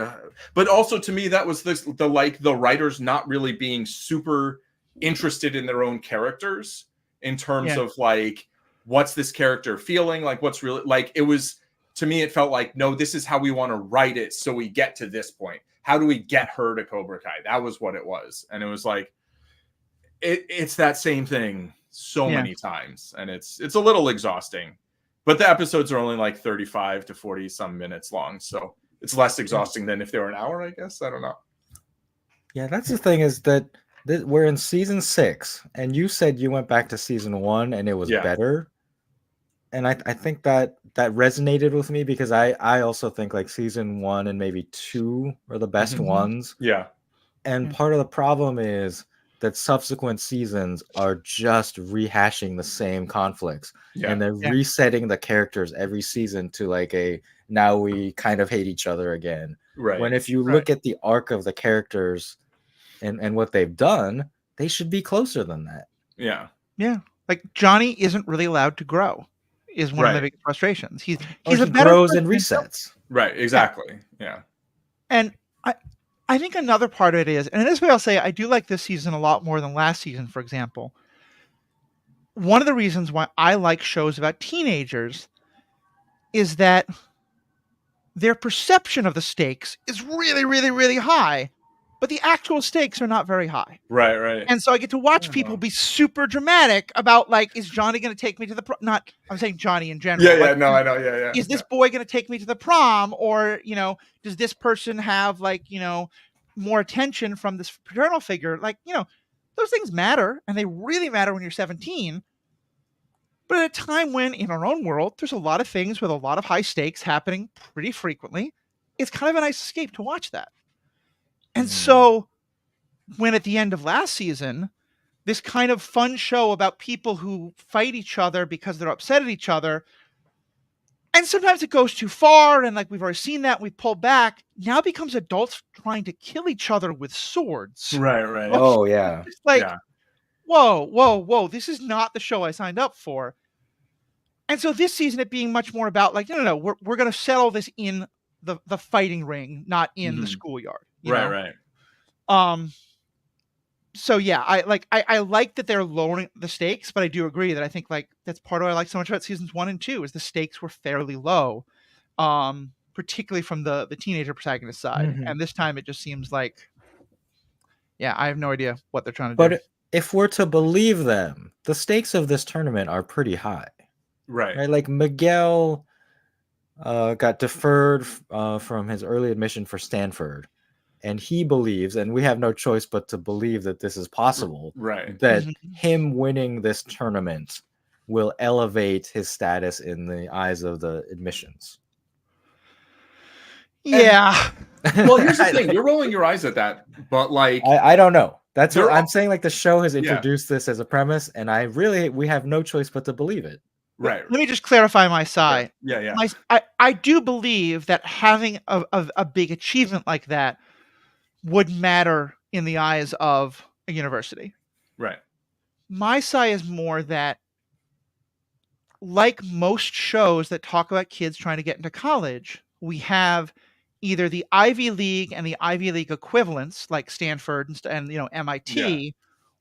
but also to me, that was the writers not really being super interested in their own characters in terms of like, what's this character feeling, like what's really, like, it was, to me, it felt like, no, this is how we want to write it so we get to this point. How do we get her to Cobra Kai? That was what it was. And it was like, it's that same thing so many times, and it's a little exhausting. But the episodes are only like 35 to 40 some minutes long, so it's less exhausting than if they were an hour, I guess. I don't know. Yeah, that's the thing, is that we're in season 6, and you said you went back to season 1 and it was better. And I think that resonated with me, because I also think like season 1 and maybe 2 are the best ones. Yeah. And part of the problem is that subsequent seasons are just rehashing the same conflicts. And they're resetting the characters every season to like now we kind of hate each other again. Right. When if you look at the arc of the characters and what they've done, they should be closer than that. Yeah. Yeah. Like, Johnny isn't really allowed to grow, is one of the biggest frustrations. He's a better grows and resets. Right. Exactly. Yeah. And I think another part of it is, and in this way I'll say I do like this season a lot more than last season, for example. One of the reasons why I like shows about teenagers is that their perception of the stakes is really, really, really high, but the actual stakes are not very high. Right. And so I get to watch people be super dramatic about, like, is Johnny going to take me to the prom? Not, I'm saying Johnny in general. Yeah, like, no, I know. Yeah. Is this boy going to take me to the prom? Or, you know, does this person have, like, you know, more attention from this paternal figure? Like, you know, those things matter, and they really matter when you're 17. But at a time when, in our own world, there's a lot of things with a lot of high stakes happening pretty frequently, it's kind of a nice escape to watch that. And so when at the end of last season, this kind of fun show about people who fight each other because they're upset at each other, and sometimes it goes too far, and like we've already seen that, we pull back, now becomes adults trying to kill each other with swords. Right. Oh, yeah. It's like, whoa, this is not the show I signed up for. And so this season, it being much more about like, no, we're going to settle this in the fighting ring, not in the schoolyard. You know? Right. So yeah, I like that they're lowering the stakes, but I do agree that I think like that's part of what I like so much about seasons 1 and 2 is the stakes were fairly low, particularly from the teenager protagonist side. And this time it just seems like, I have no idea what they're trying to do. But if we're to believe them, the stakes of this tournament are pretty high. Right. Like Miguel got deferred from his early admission for Stanford, and he believes, and we have no choice but to believe that this is possible, that him winning this tournament will elevate his status in the eyes of the admissions. Yeah. Well, here's the thing. You're rolling your eyes at that, but like, I don't know. That's what I'm saying. Like, the show has introduced this as a premise, and we have no choice but to believe it. Right. Let me just clarify my side. Yeah. I do believe that having a big achievement like that would matter in the eyes of a university. Right. My side is more that like most shows that talk about kids trying to get into college, we have either the Ivy League and the Ivy League equivalents like Stanford and MIT,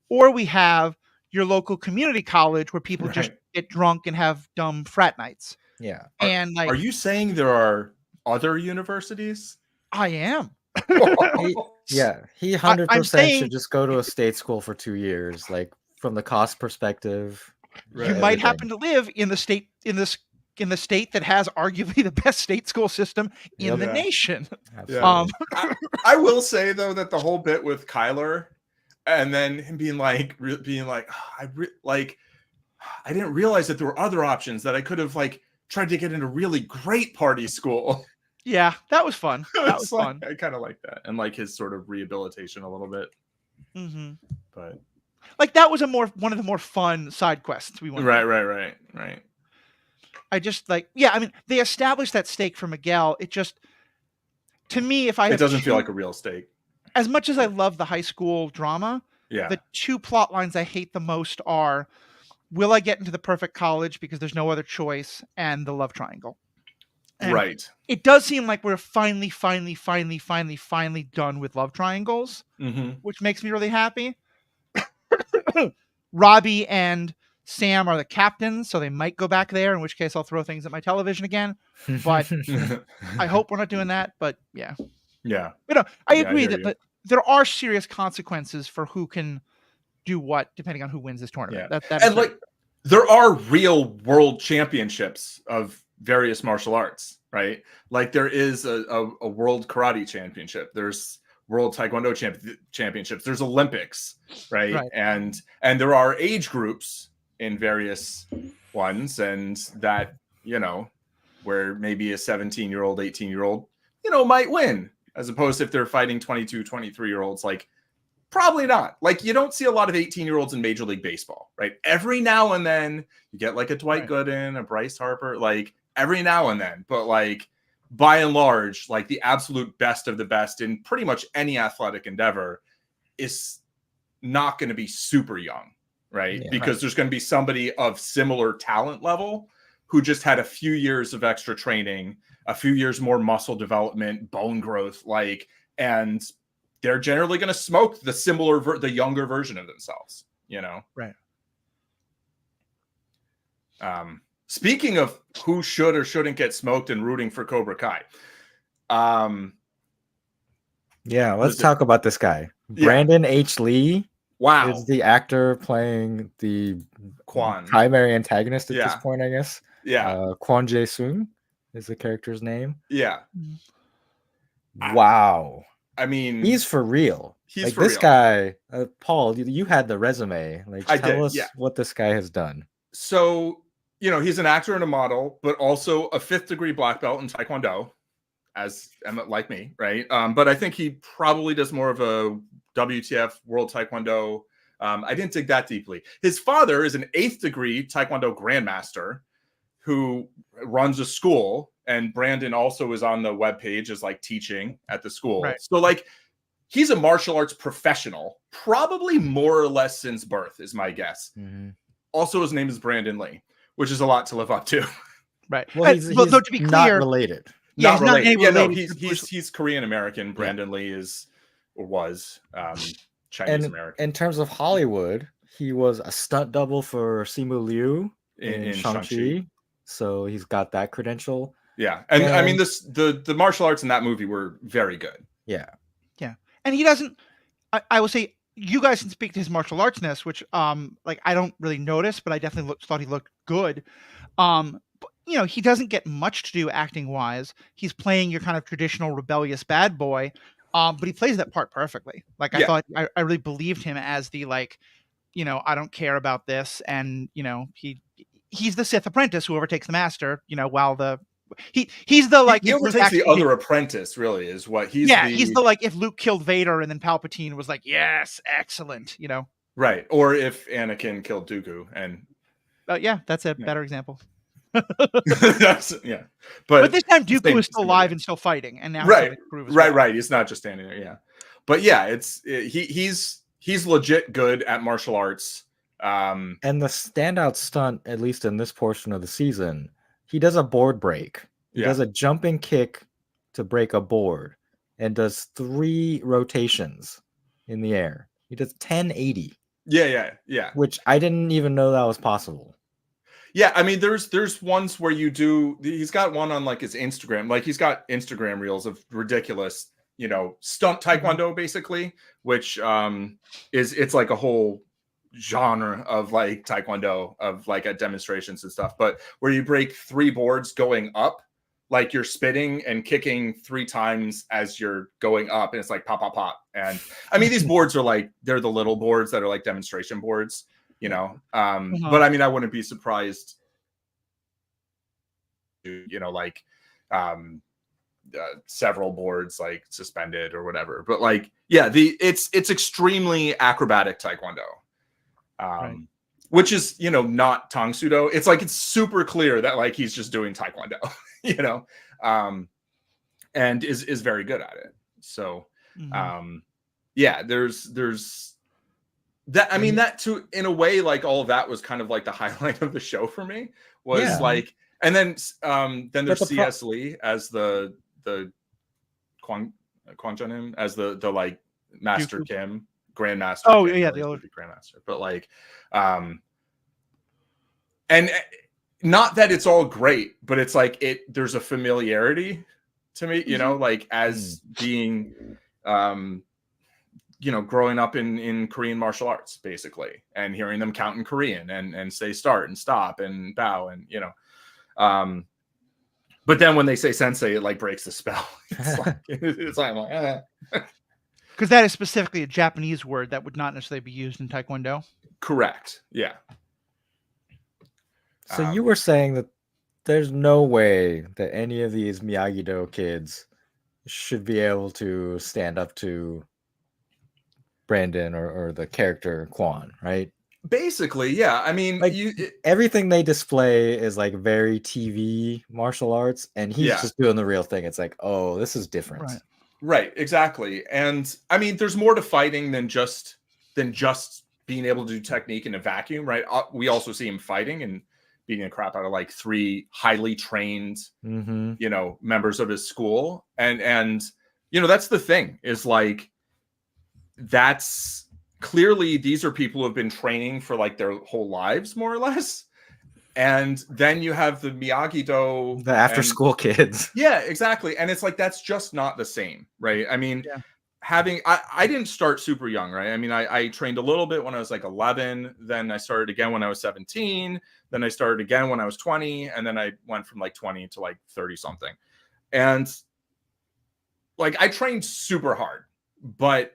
or we have your local community college where people just get drunk and have dumb frat nights. Yeah. And are you saying there are other universities? I am. He 100% should just go to a state school for 2 years, like from the cost perspective. You might happen to live in the state in the state that has arguably the best state school system in the nation. I will say though that the whole bit with Kyler, and then him being like, I didn't realize that there were other options, that I could have like tried to get into really great party school. Yeah, that was fun. That was fun. I kind of like that, and like his sort of rehabilitation a little bit. Mm-hmm. But like that was one of the more fun side quests we went. Right. I just I mean, they established that stake for Miguel. It just, to me, it doesn't feel like a real stake. As much as I love the high school drama, the two plot lines I hate the most are: will I get into the perfect college because there's no other choice, and the love triangle. And right. It does seem like we're finally done with love triangles, which makes me really happy. Robbie and Sam are the captains, so they might go back there, in which case I'll throw things at my television again. But I hope we're not doing that. But yeah. But I agree that there are serious consequences for who can do what, depending on who wins this tournament. And like, there are real world championships of various martial arts, right? Like there is a world karate championship. There's world taekwondo championships. There's Olympics, right? And there are age groups in various ones, and that, where maybe a 17-year-old, 18-year-old, might win, as opposed to if they're fighting 22, 23-year-olds, like probably not. Like you don't see a lot of 18-year-olds in Major League Baseball, right? Every now and then you get like a Dwight Gooden, a Bryce Harper, like every now and then, but like by and large, like the absolute best of the best in pretty much any athletic endeavor is not going to be super young, right? Because there's going to be somebody of similar talent level who just had a few years of extra training, a few years more muscle development, bone growth, and they're generally going to smoke the younger version of themselves, Right. Speaking of who should or shouldn't get smoked and rooting for Cobra Kai. Let's talk about this guy. Brandon H. Lee. Wow. Is the actor playing the primary antagonist at this point, I guess. Kwon Jae-sung is the character's name. Wow. I mean, he's for real. He's this guy, Paul, you had the resume. Tell us what this guy has done. So, he's an actor and a model, but also a 5th degree black belt in Taekwondo, as like me, right? But I think he probably does more of a WTF World Taekwondo. I didn't dig that deeply. His father is an 8th degree Taekwondo grandmaster who runs a school, and Brandon also is on the webpage as teaching at the school. Right. So he's a martial arts professional, probably more or less since birth, is my guess. Also, his name is Brandon Lee, which is a lot to live up to. Right. Well, he's to be clear, not related. Not related. He's Korean American. Brandon Lee was Chinese American. In terms of Hollywood, he was a stunt double for Simu Liu in Shang-Chi. So he's got that credential. Yeah. And I mean, the martial arts in that movie were very good. Yeah. And he doesn't, I will say, you guys can speak to his martial artsness, which I don't really notice, but I definitely thought he looked good. But, he doesn't get much to do acting wise. He's playing your kind of traditional rebellious bad boy, but he plays that part perfectly. I thought I really believed him as the I don't care about this, and he's the Sith apprentice who overtakes the master. While he's the he overtakes the other apprentice. Really, is what he's. Yeah, he's the if Luke killed Vader and then Palpatine was like, yes, excellent. Right, or if Anakin killed Dooku, and that's a better example. But this time Dooku is still alive and still fighting, and now right. He's not just standing there. But he's legit good at martial arts. And the standout stunt, at least in this portion of the season, he does a board break. He does a jumping kick to break a board and does 3 rotations in the air. He does 1080. Yeah. Which I didn't even know that was possible. Yeah, I mean, there's ones where you do. He's got one on like his Instagram. Like he's got Instagram reels of ridiculous, stunt taekwondo basically, which it's like a whole genre of like taekwondo of like at demonstrations and stuff. But where you break 3 boards going up, like you're spitting and kicking 3 times as you're going up, and it's like pop, pop, pop. And I mean, these boards are like they're the little boards that are like demonstration boards. But I mean, I wouldn't be surprised like several boards like suspended or whatever. But like, yeah, it's extremely acrobatic taekwondo, which is not Tang Sudo. It's like it's super clear that like he's just doing taekwondo, and is very good at it. So yeah, there's that. I mean, that too, in a way, like all of that was kind of like the highlight of the show for me was like, and then there's C.S. Lee as the Kwang Janim as the like Master Kim Grandmaster. Oh Kim, yeah, really, the old Grandmaster. But like, and not that it's all great, but it's like there's a familiarity to me, like as being growing up in Korean martial arts, basically, and hearing them count in Korean and say start and stop and bow and but then when they say sensei, it like breaks the spell. It's like because that is specifically a Japanese word that would not necessarily be used in taekwondo. Correct. Yeah. So you were saying that there's no way that any of these Miyagi-Do kids should be able to stand up to Brandon or the character Quan, right? Basically, yeah. I mean, like everything they display is like very TV martial arts, and he's just doing the real thing. It's like, oh, this is different. Right, exactly. And I mean, there's more to fighting than just being able to do technique in a vacuum, right? We also see him fighting and beating the crap out of like 3 highly trained, members of his school, and that's the thing is like that's. Clearly, these are people who have been training for like their whole lives, more or less. And then you have the Miyagi-Do, the after-school kids. Yeah, exactly. And it's like that's just not the same, right? I mean, I didn't start super young, right? I mean, I trained a little bit when I was like 11. Then I started again when I was 17. Then I started again when I was 20. And then I went from like 20 to like 30 something. And like I trained super hard, but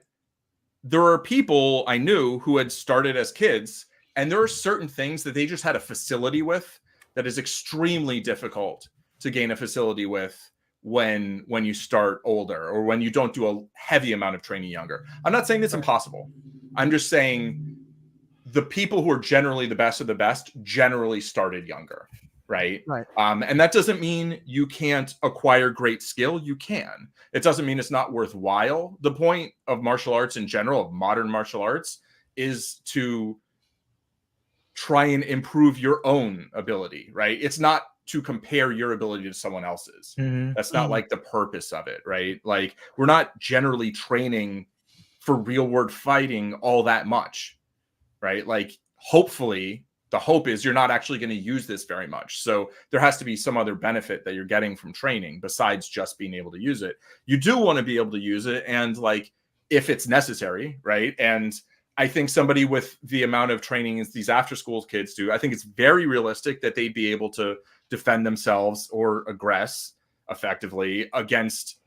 there are people I knew who had started as kids, and there are certain things that they just had a facility with that is extremely difficult to gain a facility with when you start older or when you don't do a heavy amount of training younger. I'm not saying it's impossible. I'm just saying the people who are generally the best of the best generally started younger. Right. And that doesn't mean you can't acquire great skill. You can. It doesn't mean it's not worthwhile. The point of martial arts in general, of modern martial arts, is to try and improve your own ability. Right. It's not to compare your ability to someone else's. That's not like the purpose of it. Right. Like we're not generally training for real world fighting all that much. Right. Like hopefully. The hope is you're not actually going to use this very much. So there has to be some other benefit that you're getting from training besides just being able to use it. You do want to be able to use it. And like, if it's necessary, right? And I think somebody with the amount of training as these after school kids do, I think it's very realistic that they'd be able to defend themselves or aggress effectively against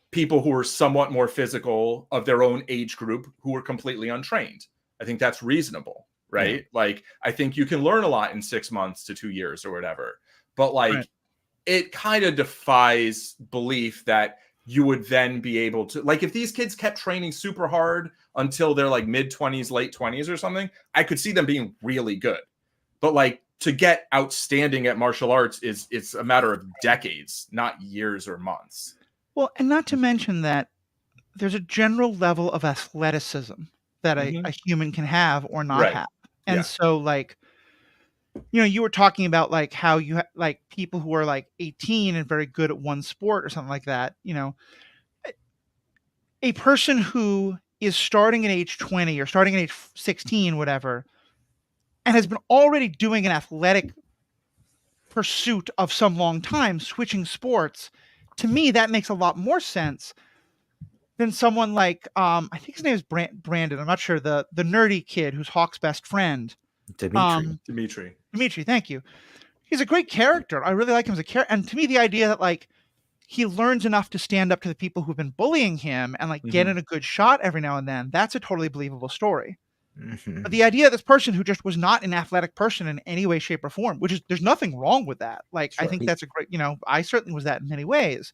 people who are somewhat more physical of their own age group who are completely untrained. I think that's reasonable. Right. Like, I think you can learn a lot in 6 months to 2 years or whatever, but like, it kind of defies belief that you would then be able to, like, if these kids kept training super hard until they're like mid 20s, late 20s or something, I could see them being really good. But like to get outstanding at martial arts it's a matter of decades, not years or months. Well, and not to mention that there's a general level of athleticism that a human can have or not have. And so like, you were talking about like how you like people who are like 18 and very good at one sport or something like that. A person who is starting at age 20 or starting at age 16, whatever, and has been already doing an athletic pursuit of some long time, switching sports, to me, that makes a lot more sense than someone like, I think his name is Brandon. I'm not sure. The nerdy kid who's Hawk's best friend. Dimitri. Thank you. He's a great character. I really like him as a character. And to me, the idea that like he learns enough to stand up to the people who've been bullying him and like get in a good shot every now and then, that's a totally believable story. But the idea of this person who just was not an athletic person in any way, shape, or form, which is, there's nothing wrong with that. Like, I think that's a great, I certainly was that in many ways,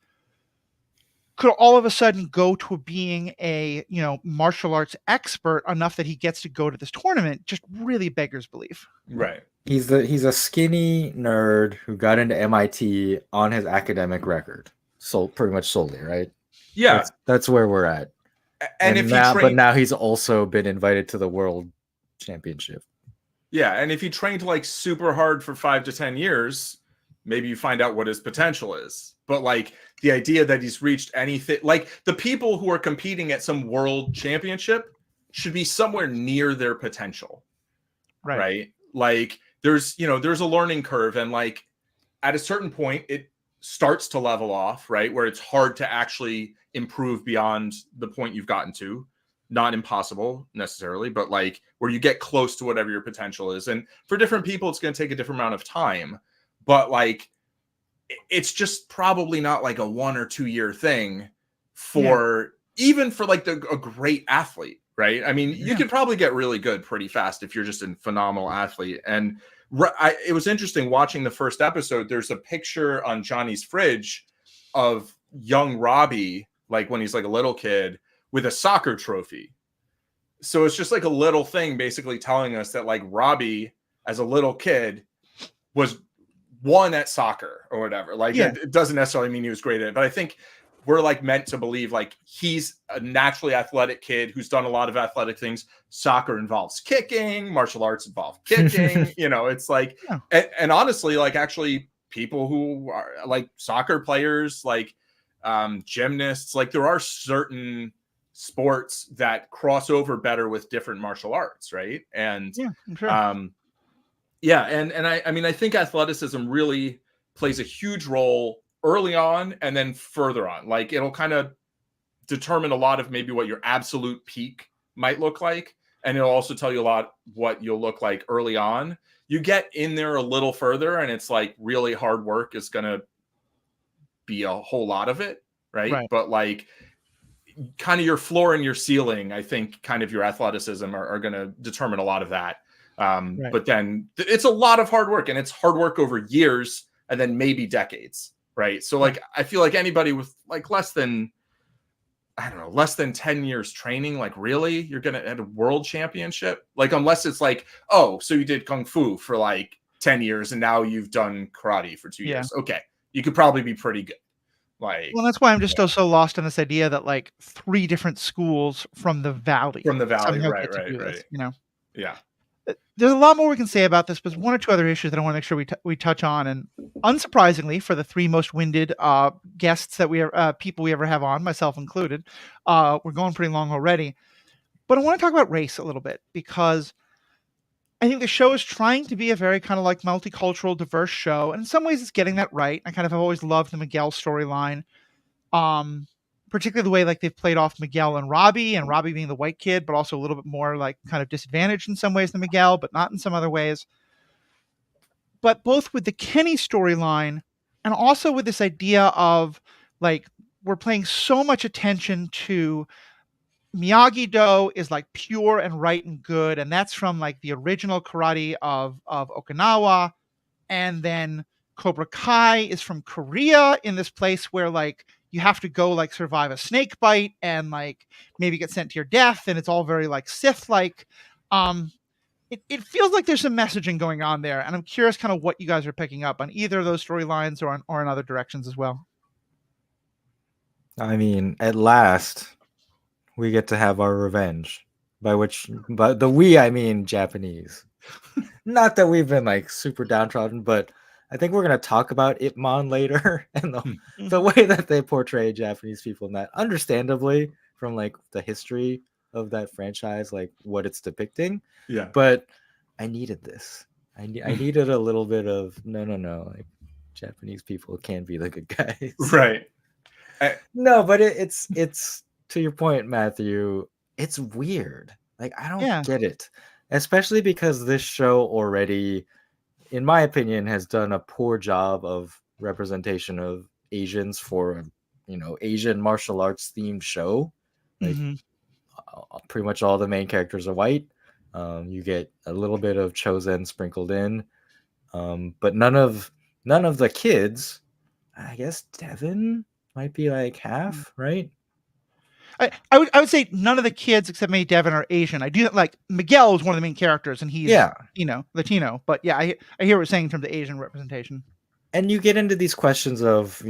could all of a sudden go to being a, martial arts expert enough that he gets to go to this tournament, just really beggars belief. Right. He's a skinny nerd who got into MIT on his academic record. So pretty much solely, right? Yeah. That's where we're at. But now he's also been invited to the world championship. Yeah, and if he trained like super hard for 5 to 10 years, maybe you find out what his potential is. But like the idea that he's reached anything, like the people who are competing at some world championship should be somewhere near their potential. Right? Like there's a learning curve, and like at a certain point it starts to level off, right? Where it's hard to actually improve beyond the point you've gotten to. Not impossible necessarily, but like where you get close to whatever your potential is. And for different people, it's going to take a different amount of time. But like, it's just probably not like a 1 or 2 year thing for even for like a great athlete, right? I mean, you could probably get really good pretty fast if you're just a phenomenal athlete. And it was interesting watching the first episode. There's a picture on Johnny's fridge of young Robbie, like when he's like a little kid, with a soccer trophy. So it's just like a little thing basically telling us that like Robbie as a little kid was won at soccer or whatever. Like it doesn't necessarily mean he was great at it, but I think we're like meant to believe like he's a naturally athletic kid who's done a lot of athletic things. Soccer involves kicking, martial arts involve kicking, it's like, and honestly, like actually people who are like soccer players, like gymnasts, like there are certain sports that cross over better with different martial arts, right? And and I mean I think athleticism really plays a huge role early on and then further on. Like it'll kind of determine a lot of maybe what your absolute peak might look like, and it'll also tell you a lot what you'll look like early on. You get in there a little further and it's like really hard work is going to be a whole lot of it, right? But like kind of your floor and your ceiling, I think kind of your athleticism are going to determine a lot of that. But then it's a lot of hard work, and it's hard work over years and then maybe decades, right? So like I feel like anybody with like less than 10 years training, like really you're going to at a world championship, like unless it's like, oh, so you did kung fu for like 10 years and now you've done karate for 2 years. Okay, you could probably be pretty good. Like, well, that's why I'm just still so lost in this idea that like 3 different schools from the valley, right. Yeah. There's a lot more we can say about this, but 1 or 2 other issues that I want to make sure we touch on. And unsurprisingly, for the 3 most winded guests that we are, people we ever have on, myself included, we're going pretty long already. But I want to talk about race a little bit, because I think the show is trying to be a very kind of like multicultural, diverse show. And in some ways it's getting that right. I kind of have always loved the Miguel storyline. Particularly the way like they've played off Miguel and Robbie being the white kid, but also a little bit more like kind of disadvantaged in some ways than Miguel, but not in some other ways. But both with the Kenny storyline and also with this idea of like, we're paying so much attention to Miyagi-Do is like pure and right and good. And that's from like the original karate of Okinawa. And then Cobra Kai is from Korea, in this place where like you have to go like survive a snake bite and like maybe get sent to your death. And it's all very like Sith-like. It feels like there's some messaging going on there. And I'm curious kind of what you guys are picking up on either of those storylines or in other directions as well. I mean, at last we get to have our revenge. But the we, I mean Japanese. Not that we've been like super downtrodden, but I think we're gonna talk about Ip Man later and the way that they portray Japanese people in that, understandably from like the history of that franchise, like what it's depicting. Yeah. But I needed this. I needed a little bit of no, like Japanese people can be the good guys. Right. No, but it's to your point, Matthew. It's weird. Like I don't get it, especially because this show already, in my opinion, has done a poor job of representation of Asians for Asian martial arts themed show. Like pretty much all the main characters are white. You get a little bit of Chosen sprinkled in, but none of the kids. I guess Devin might be like half, right? I would say none of the kids except maybe Devin are Asian. I do like Miguel is one of the main characters and he's Latino. But yeah, I hear what you're saying in terms of Asian representation. And you get into these questions of,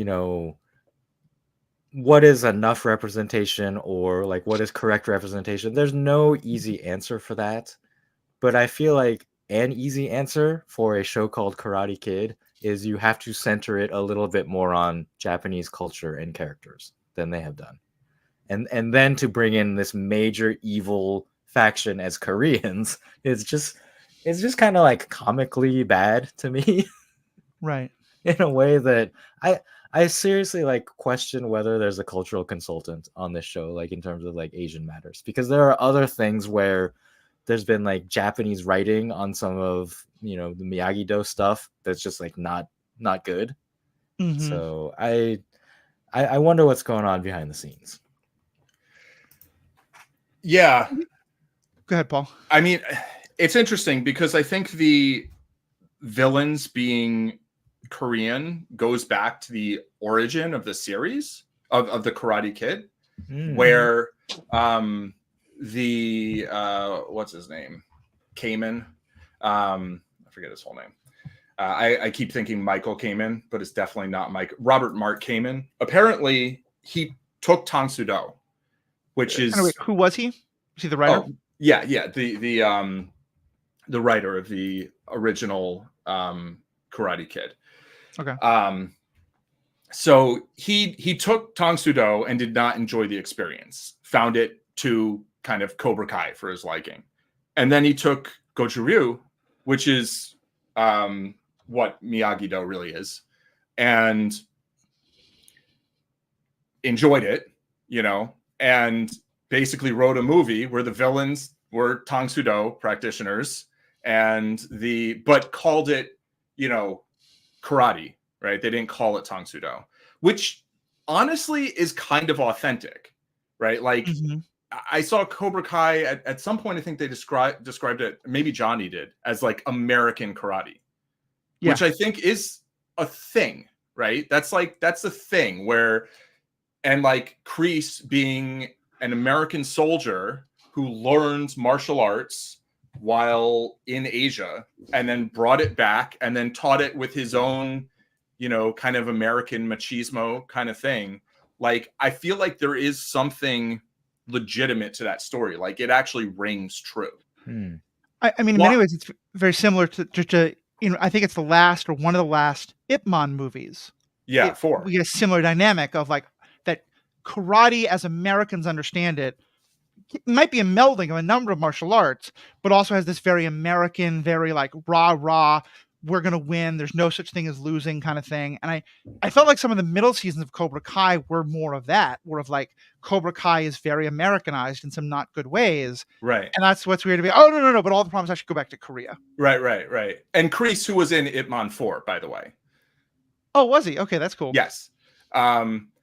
what is enough representation or like what is correct representation? There's no easy answer for that. But I feel like an easy answer for a show called Karate Kid is you have to center it a little bit more on Japanese culture and characters than they have done. And then to bring in this major evil faction as Koreans is just kind of like comically bad to me. Right. In a way that I seriously like question whether there's a cultural consultant on this show, like in terms of like Asian matters, because there are other things where there's been like Japanese writing on some of the Miyagi-Do stuff that's just like not good. So I wonder what's going on behind the scenes. Yeah. Go ahead, Paul. I mean, it's interesting because I think the villains being Korean goes back to the origin of the series of the Karate Kid, where the what's his name? Kamen. I forget his whole name. I keep thinking Michael Kamen, but it's definitely not Mike. Robert Mark Kamen. Apparently, he took Tang Soo Do, which is wait, who was he? Was he the writer? Oh, yeah, the writer of the original Karate Kid. Okay. So he took Tang Soo Do and did not enjoy the experience. Found it too kind of Cobra Kai for his liking, and then he took Goju Ryu, which is what Miyagi-Do really is, and enjoyed it, and basically wrote a movie where the villains were Tang Soo Do practitioners but called it, karate, right? They didn't call it Tang Soo Do, which honestly is kind of authentic, right? Like I saw Cobra Kai at some point. I think they described it, maybe Johnny did, as like American karate, which I think is a thing, right? That's a thing where, and like Kreese being an American soldier who learned martial arts while in Asia and then brought it back and then taught it with his own, kind of American machismo kind of thing. Like, I feel like there is something legitimate to that story. Like, it actually rings true. I mean, in many ways, it's very similar to I think it's the last or one of the last Ip Man movies. Yeah, 4. We get a similar dynamic of like that karate as Americans understand it might be a melding of a number of martial arts, but also has this very American, very like rah, we're going to win. There's no such thing as losing kind of thing. And I felt like some of the middle seasons of Cobra Kai were more of that, where of like Cobra Kai is very Americanized in some not good ways. Right. And that's what's weird to be, oh, no. But all the problems actually go back to Korea. Right. And Kreese, who was in Ip Man 4, by the way. Oh, was he? Okay, that's cool. Yes.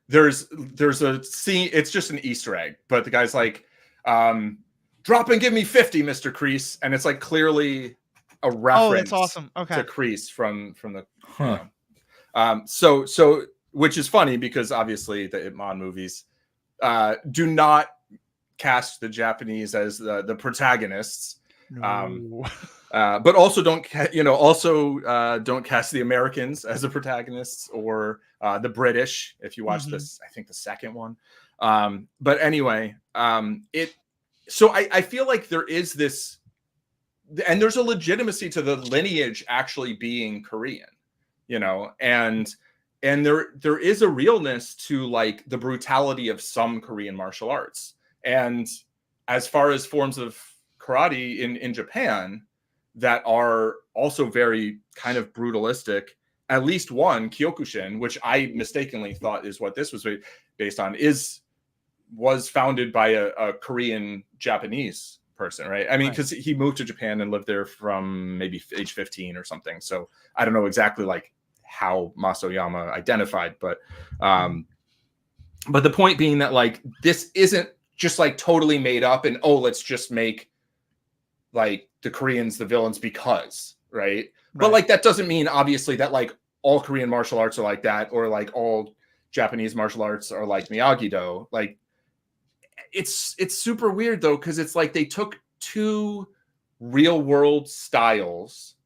There's a scene. It's just an Easter egg, but the guy's like, drop and give me 50, Mr. Kreese. And it's like clearly a reference that's awesome. Okay. to Kreese from the so which is funny because obviously the Ip Man movies do not cast the Japanese as the protagonists. No. But also don't cast the Americans as the protagonists or the British. If you watch this, I think the second one. But anyway, so I feel like there is this, and there's a legitimacy to the lineage actually being Korean, you know, and there is a realness to like the brutality of some Korean martial arts. And as far as forms of karate in Japan that are also very kind of brutalistic, at least one, Kyokushin, which I mistakenly thought is what this was based on, was founded by a Korean Japanese person, right? I mean, because he moved to Japan and lived there from maybe age 15 or something. So I don't know exactly like how Masoyama identified, but the point being that like this isn't just like totally made up and let's just make like the Koreans the villains because, right? But like that doesn't mean obviously that like all Korean martial arts are like that, or like all Japanese martial arts are like Miyagi-Do. Like it's super weird though, because it's like they took two real world styles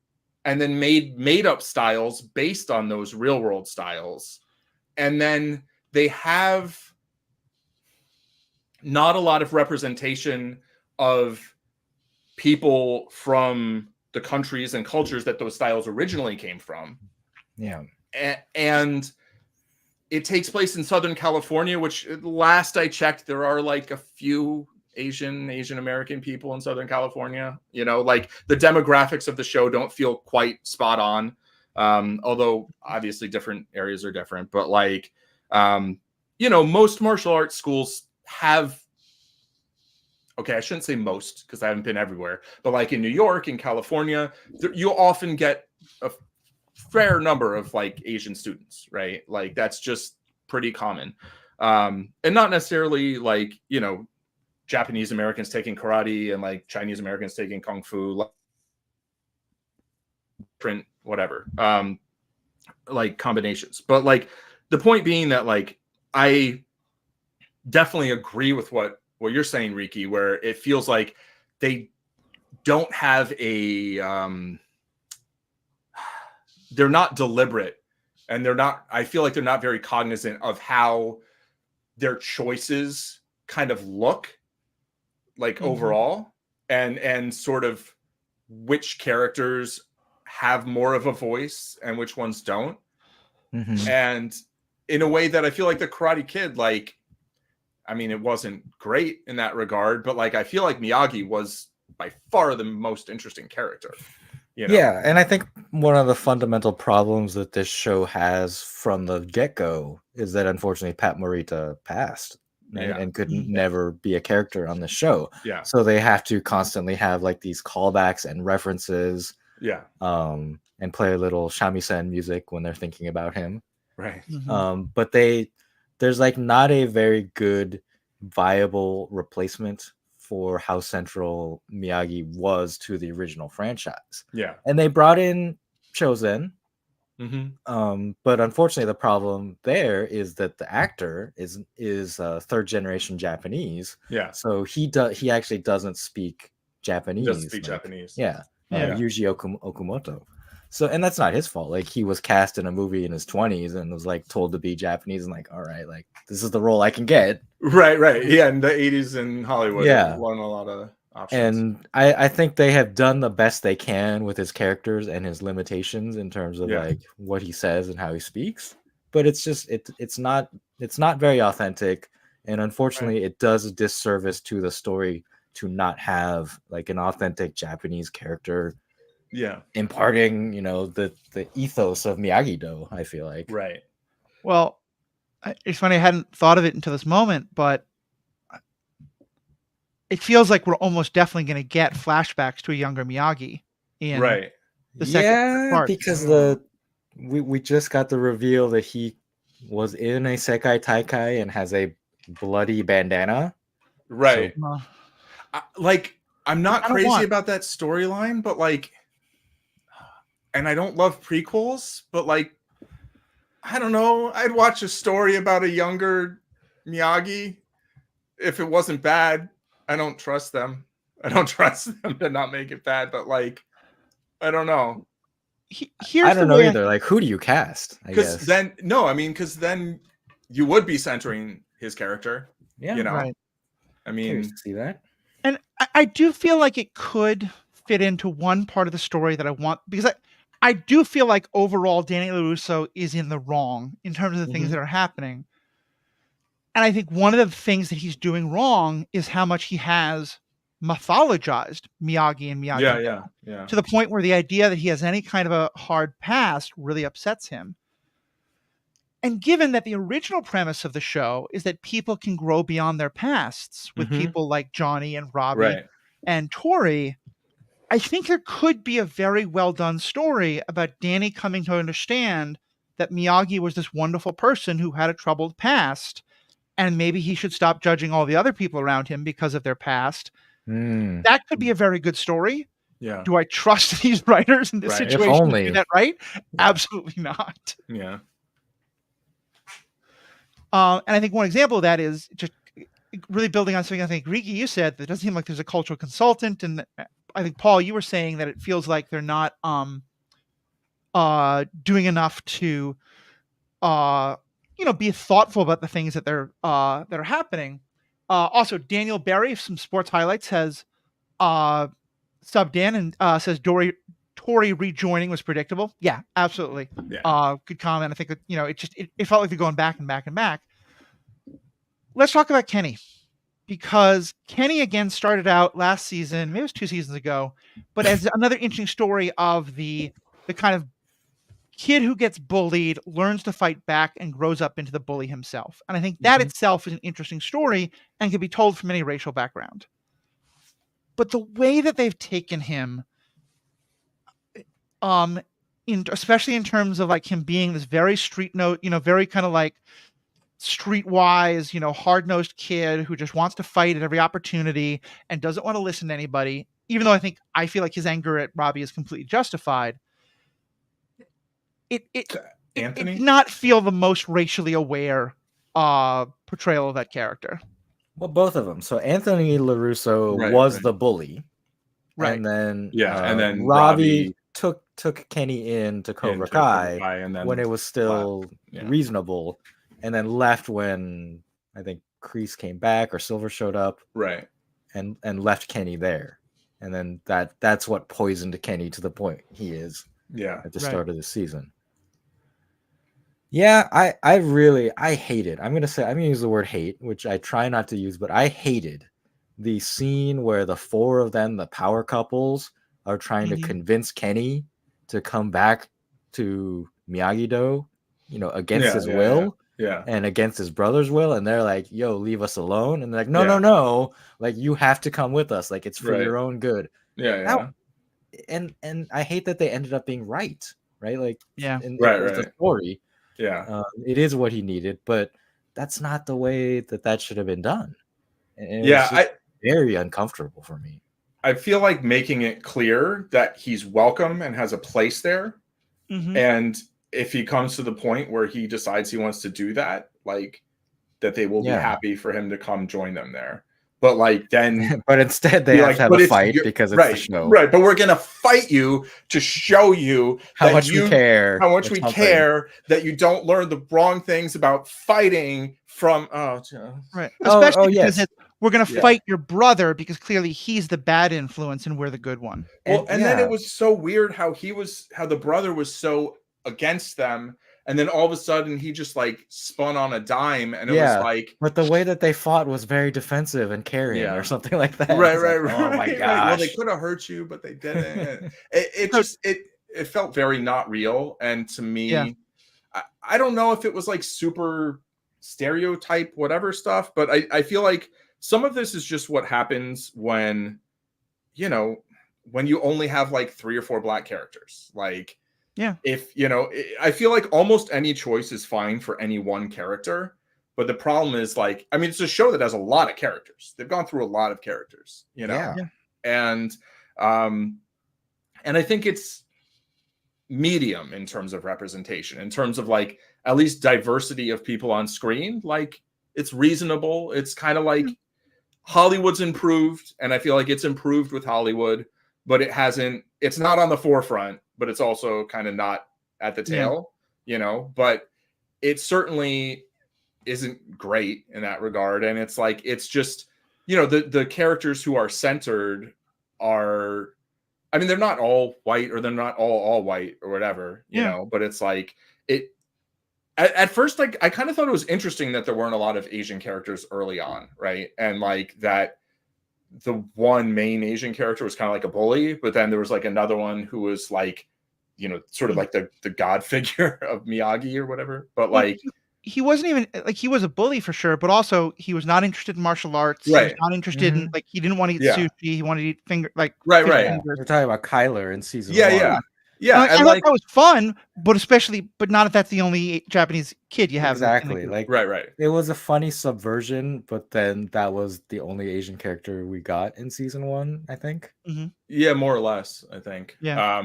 and then made up styles based on those real world styles, and then they have not a lot of representation of people from the countries and cultures that those styles originally came from. Yeah. And it takes place in Southern California, which last I checked, there are like a few Asian American people in Southern California. You know, like the demographics of the show don't feel quite spot on. Although obviously different areas are different, but like, you know, most martial arts schools have, okay, I shouldn't say most because I haven't been everywhere, but like in New York, in California, you'll often get a fair number of like Asian students, right? Like that's just pretty common. And not necessarily like, you know, Japanese Americans taking karate and like Chinese Americans taking kung fu, print, whatever, like combinations. But like the point being that like I definitely agree with what you're saying, Riki, where it feels like they don't have a they're not deliberate, and I feel like they're not very cognizant of how their choices kind of look like overall, and sort of which characters have more of a voice and which ones don't. And in a way that I feel like the Karate Kid, like, I mean, it wasn't great in that regard, but like I feel like Miyagi was by far the most interesting character. You know? Yeah, and I think one of the fundamental problems that this show has from the get-go is that unfortunately Pat Morita passed, right? And could never be a character on the show. Yeah. So they have to constantly have like these callbacks and references. Yeah. And play a little shamisen music when they're thinking about him. Right. But there's like not a very good viable replacement for how central Miyagi was to the original franchise. Yeah. And they brought in Chozen. But unfortunately the problem there is that the actor is third generation Japanese. Yeah. So he actually doesn't speak Japanese. He doesn't speak Japanese. Yeah. Yuji Okumoto. So, and that's not his fault. Like he was cast in a movie in his 20s and was like told to be Japanese and like, all right, like this is the role I can get. Right. Yeah, in the 80s in Hollywood, yeah, won a lot of options. And I think they have done the best they can with his characters and his limitations in terms of like what he says and how he speaks. But it's just it's not very authentic, and unfortunately, it does a disservice to the story to not have like an authentic Japanese character. Yeah, imparting, you know, the ethos of Miyagi-Do, I feel like. Right. Well, it's funny, I hadn't thought of it until this moment, but it feels like we're almost definitely going to get flashbacks to a younger Miyagi in the second part. Because we just got the reveal that he was in a Sekai Taikai and has a bloody bandana. Right. So, like, I'm not crazy about that storyline, but like, and I don't love prequels, but like, I don't know. I'd watch a story about a younger Miyagi if it wasn't bad. I don't trust them. I don't trust them to not make it bad, but like, I don't know. I don't know either. Like, who do you cast? Because then, because then you would be centering his character. Yeah, you know. Right. I mean, see that. And I do feel like it could fit into one part of the story that I want, because I do feel like overall Danny LaRusso is in the wrong in terms of the things that are happening. And I think one of the things that he's doing wrong is how much he has mythologized Miyagi and Miyagi to the point where the idea that he has any kind of a hard past really upsets him. And given that the original premise of the show is that people can grow beyond their pasts with people like Johnny and Robbie and Tori, I think there could be a very well done story about Danny coming to understand that Miyagi was this wonderful person who had a troubled past, and maybe he should stop judging all the other people around him because of their past. That could be a very good story. Yeah. Do I trust these writers in this situation to do that right? Absolutely not. Yeah. And I think one example of that is just really building on something I think, Riki, you said, that it doesn't seem like there's a cultural consultant. And I think, Paul, you were saying that it feels like they're not doing enough to be thoughtful about the things that that are happening. Also, Daniel Berry from Sports Highlights has subbed in and says Tori rejoining was predictable. Yeah, absolutely. Yeah. Good comment. I think that, it felt like they're going back and back and back. Let's talk about Kenny, because Kenny again started out last season, maybe it was 2 seasons ago, but as another interesting story of the kind of kid who gets bullied, learns to fight back, and grows up into the bully himself. And I think that itself is an interesting story and can be told from any racial background. But the way that they've taken him, especially in terms of like him being this very street note, very kind of like streetwise, hard-nosed kid who just wants to fight at every opportunity and doesn't want to listen to anybody, even though I feel like his anger at Robbie is completely justified. It did not feel the most racially aware portrayal of that character. Well, both of them. So Anthony LaRusso was the bully. Right. And then and then Robbie took Kenny into Cobra Kai and then when it was still reasonable, and then left when I think Kreese came back or Silver showed up. Right. And left Kenny there. And then that's what poisoned Kenny to the point he is at the start of the season. Yeah, I hated. I'm gonna use the word hate, which I try not to use, but I hated the scene where the four of them, the power couples, are trying to convince Kenny to come back to Miyagi-Do, against his will. Yeah. And against his brother's will, and they're like, "Yo, leave us alone." And they're like, "No, like you have to come with us. Like it's for your own good." Yeah. And I hate that they ended up being right? Like in the story. Yeah. It is what he needed, but that's not the way that should have been done. And it's very uncomfortable for me. I feel like making it clear that he's welcome and has a place there, and if he comes to the point where he decides he wants to do that, like that they will be happy for him to come join them there. But like then, but instead they have to have a fight because it's the show. Right. But we're gonna fight you to show you how much we care. How much we care that you don't learn the wrong things about fighting from right. Especially because we're gonna fight your brother because clearly he's the bad influence and we're the good one. Well, and then it was so weird how the brother was so against them, and then all of a sudden he just like spun on a dime, and it was like, but the way that they fought was very defensive and carrying or something like that. Right. Oh my gosh. Well, they could have hurt you, but they didn't. it felt very not real, and to me, I don't know if it was like super stereotype whatever stuff, but I feel like some of this is just what happens when you only have like 3 or 4 black characters. Like, if I feel like almost any choice is fine for any one character, but the problem is like, I mean, it's a show that has a lot of characters. They've gone through a lot of characters, and I think it's medium in terms of representation, in terms of like at least diversity of people on screen. Like it's reasonable. It's kind of like Hollywood's improved, and I feel like it's improved with Hollywood, but it's not on the forefront, but it's also kind of not at the tail, but it certainly isn't great in that regard. And it's like, it's just you know, the characters who are centered are, I mean, they're not all white, or they're not all white or whatever, you know, but it's like it. At first, like, I kind of thought it was interesting that there weren't a lot of Asian characters early on, right? And like that, the one main Asian character was kind of like a bully, but then there was like another one who was like, you know, sort of like the god figure of Miyagi or whatever. But like, he wasn't even like, he was a bully for sure, but also he was not interested in martial arts. He was right? not interested in, like, he didn't want to eat sushi. He wanted to eat Right. We're talking about Kyler in season one. Yeah. And like, that was fun, but not if that's the only Japanese kid you have. Exactly. Like, right. It was a funny subversion, but then that was the only Asian character we got in season one, I think. Mm-hmm. Yeah, more or less, I think. Yeah.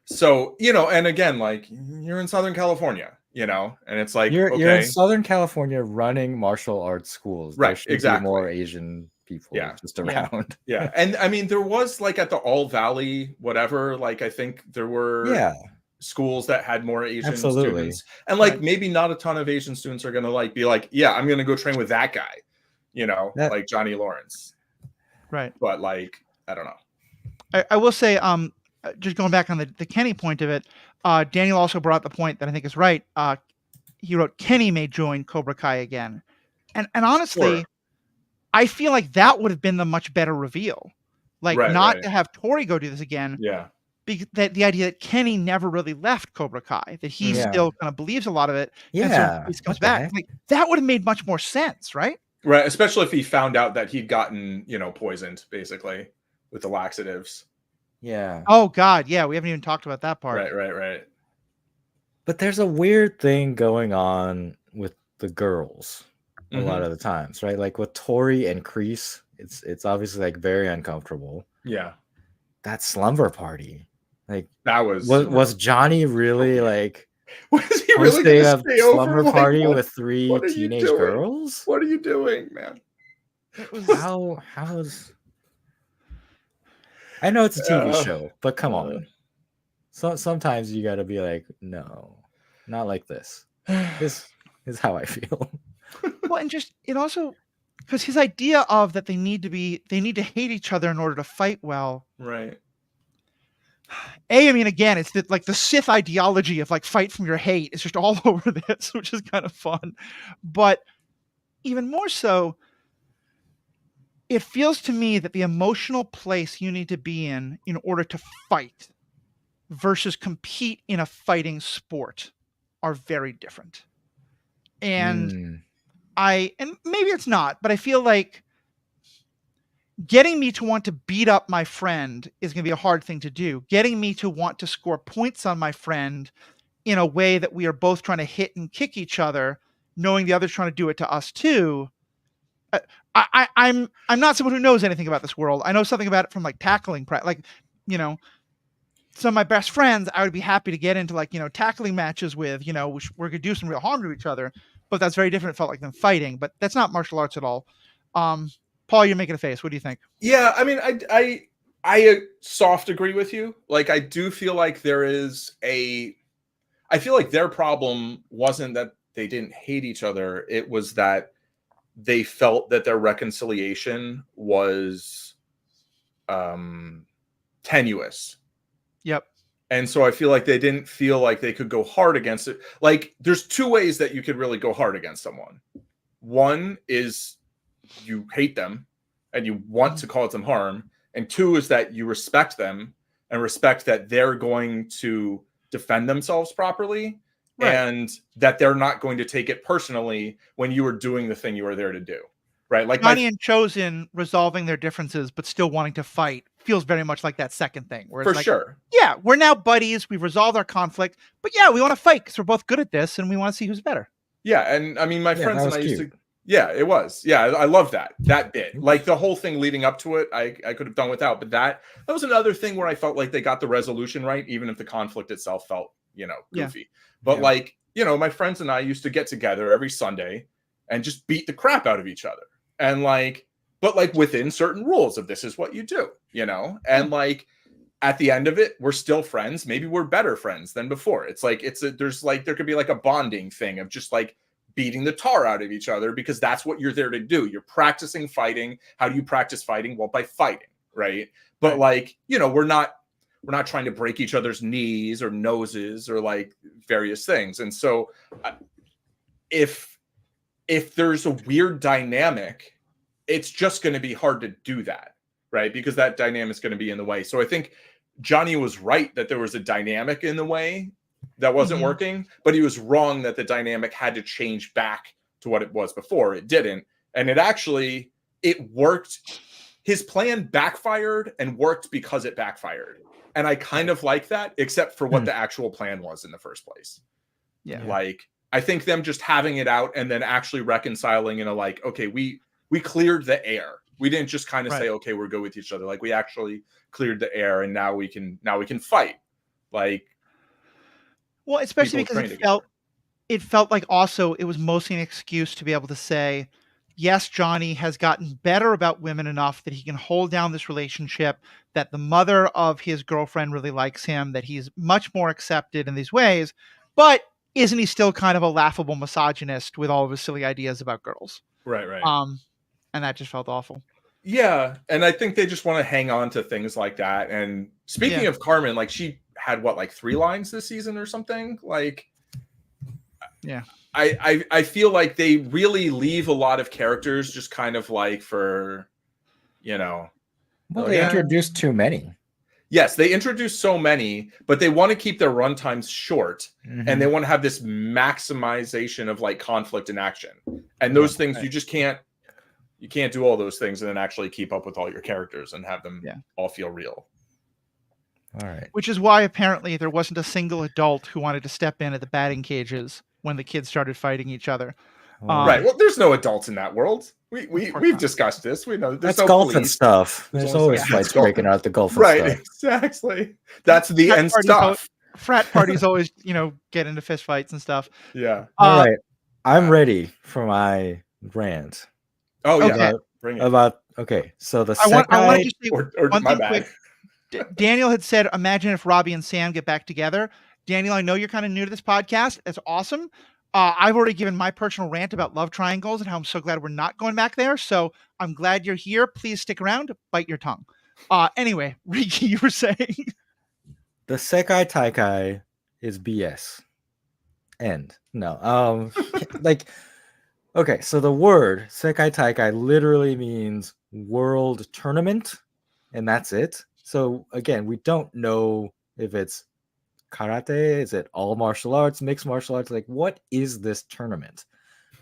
So, you know, and again, like, you're in Southern California, you know, and it's like, you're in Southern California running martial arts schools. Right. There should Exactly. be more Asian people just around. Yeah. And I mean, there was like at the All Valley, whatever, like, I think there were schools that had more Asian students, and like maybe not a ton of Asian students are gonna like be like, yeah, I'm gonna go train with that guy, you know, like Johnny Lawrence. Right. But like, I don't know. I will say, just going back on the Kenny point of it, Daniel also brought the point that I think is right. He wrote, Kenny may join Cobra Kai again. And honestly, I feel like that would have been the much better reveal. Like, to have Tori go do this again. Yeah. Because the idea that Kenny never really left Cobra Kai, that he still kind of believes a lot of it. Yeah. And so he comes back. Like, that would have made much more sense, right? Right. Especially if he found out that he'd gotten, you know, poisoned basically with the laxatives. Yeah. Oh God. Yeah. We haven't even talked about that part. Right. But there's a weird thing going on with the girls a lot of the times, right? Like with Tori and Kreese, it's obviously like very uncomfortable. Yeah. That slumber party. Like, that was Johnny really like, was he really going to stay over? Slumber party with 3 teenage girls? What are you doing, man? How is, I know it's a TV show, but come on. So sometimes you got to be like, no, not like this. This is how I feel. Well, and just, it also, because his idea of that they need to hate each other in order to fight well. Right. I mean, again, it's like the Sith ideology of like fight from your hate. It's just all over this, which is kind of fun. But even more so, it feels to me that the emotional place you need to be in order to fight versus compete in a fighting sport are very different. And and maybe it's not, but I feel like getting me to want to beat up my friend is going to be a hard thing to do. Getting me to want to score points on my friend in a way that we are both trying to hit and kick each other, knowing the other's trying to do it to us too. I'm not someone who knows anything about this world. I know something about it from like tackling, like, you know, some of my best friends, I would be happy to get into like, you know, tackling matches with, you know, which we're going to do some real harm to each other, but that's very different. It felt like them fighting, but that's not martial arts at all. Paul, you're making a face. What do you think? Yeah, I mean, I soft agree with you. Like, I do feel like I feel like their problem wasn't that they didn't hate each other. It was that they felt that their reconciliation was tenuous. Yep. And so I feel like they didn't feel like they could go hard against it. Like, there's 2 ways that you could really go hard against someone. One is you hate them and you want to cause them harm. And 2 is that you respect them and respect that they're going to defend themselves properly, and that they're not going to take it personally when you are doing the thing you are there to do. Right. Like Johnny and Chosen resolving their differences, but still wanting to fight feels very much like that second thing. Where it's like, sure. Yeah, we're now buddies. We've resolved our conflict, but yeah, we want to fight because we're both good at this and we want to see who's better. Yeah. And I mean, my friends and I used to, it was. Yeah. I love that bit. Like the whole thing leading up to it, I could have done without, but that was another thing where I felt like they got the resolution right, even if the conflict itself felt, you know, goofy. But like, you know, my friends and I used to get together every Sunday and just beat the crap out of each other. And like, but like within certain rules of this is what you do, you know, and like at the end of it, we're still friends. Maybe we're better friends than before. It's like, there could be like a bonding thing of just like beating the tar out of each other because that's what you're there to do. You're practicing fighting. How do you practice fighting? Well, by fighting, right? But like, we're not trying to break each other's knees or noses or like various things. And so if there's a weird dynamic, it's just going to be hard to do that, right? Because that dynamic is going to be in the way. So I think Johnny was right that there was a dynamic in the way that wasn't working, but he was wrong that the dynamic had to change back to what it was before. It didn't. And it worked. His plan backfired and worked because it backfired. And I kind of like that, except for what the actual plan was in the first place. Yeah. Like, I think them just having it out and then actually reconciling in a like, okay, we cleared the air. We didn't just kind of say, okay, we're good with each other. Like, we actually cleared the air and now we can fight. Like, well, especially because it felt like also it was mostly an excuse to be able to say, yes, Johnny has gotten better about women enough that he can hold down this relationship, that the mother of his girlfriend really likes him, that he's much more accepted in these ways, but isn't he still kind of a laughable misogynist with all of his silly ideas about girls? Right. And that just felt awful. Yeah, and I think they just want to hang on to things like that. And speaking of Carmen, like she had like 3 lines this season or something. Like, yeah, I feel like they really leave a lot of characters just kind of like for, Well, they introduced too many. Yes, they introduced so many, but they want to keep their runtimes short, and they want to have this maximization of like conflict and action. And those things you just can't do all those things and then actually keep up with all your characters and have them all feel real. All right. Which is why apparently there wasn't a single adult who wanted to step in at the batting cages when the kids started fighting each other. Right. Well, there's no adults in that world. We've discussed this. We know there's that's golf and stuff. There's always fights breaking out the golf and stuff. Right. Exactly. That's the end stuff. Frat parties always, get into fist fights and stuff. Yeah. All right. I'm ready for my rant. Oh yeah. Bring it. Okay. So the I want to just say or one my thing bad. quick. Daniel had said, imagine if Robbie and Sam get back together. Daniel, I know you're kind of new to this podcast. It's awesome. I've already given my personal rant about love triangles and how I'm so glad we're not going back there. So I'm glad you're here. Please stick around. Bite your tongue. Anyway, Riki, you were saying. The Sekai Taikai is BS. End. No. Okay, so the word Sekai Taikai literally means world tournament, and that's it. So again, we don't know if it's karate, is it all martial arts, mixed martial arts? Like, what is this tournament?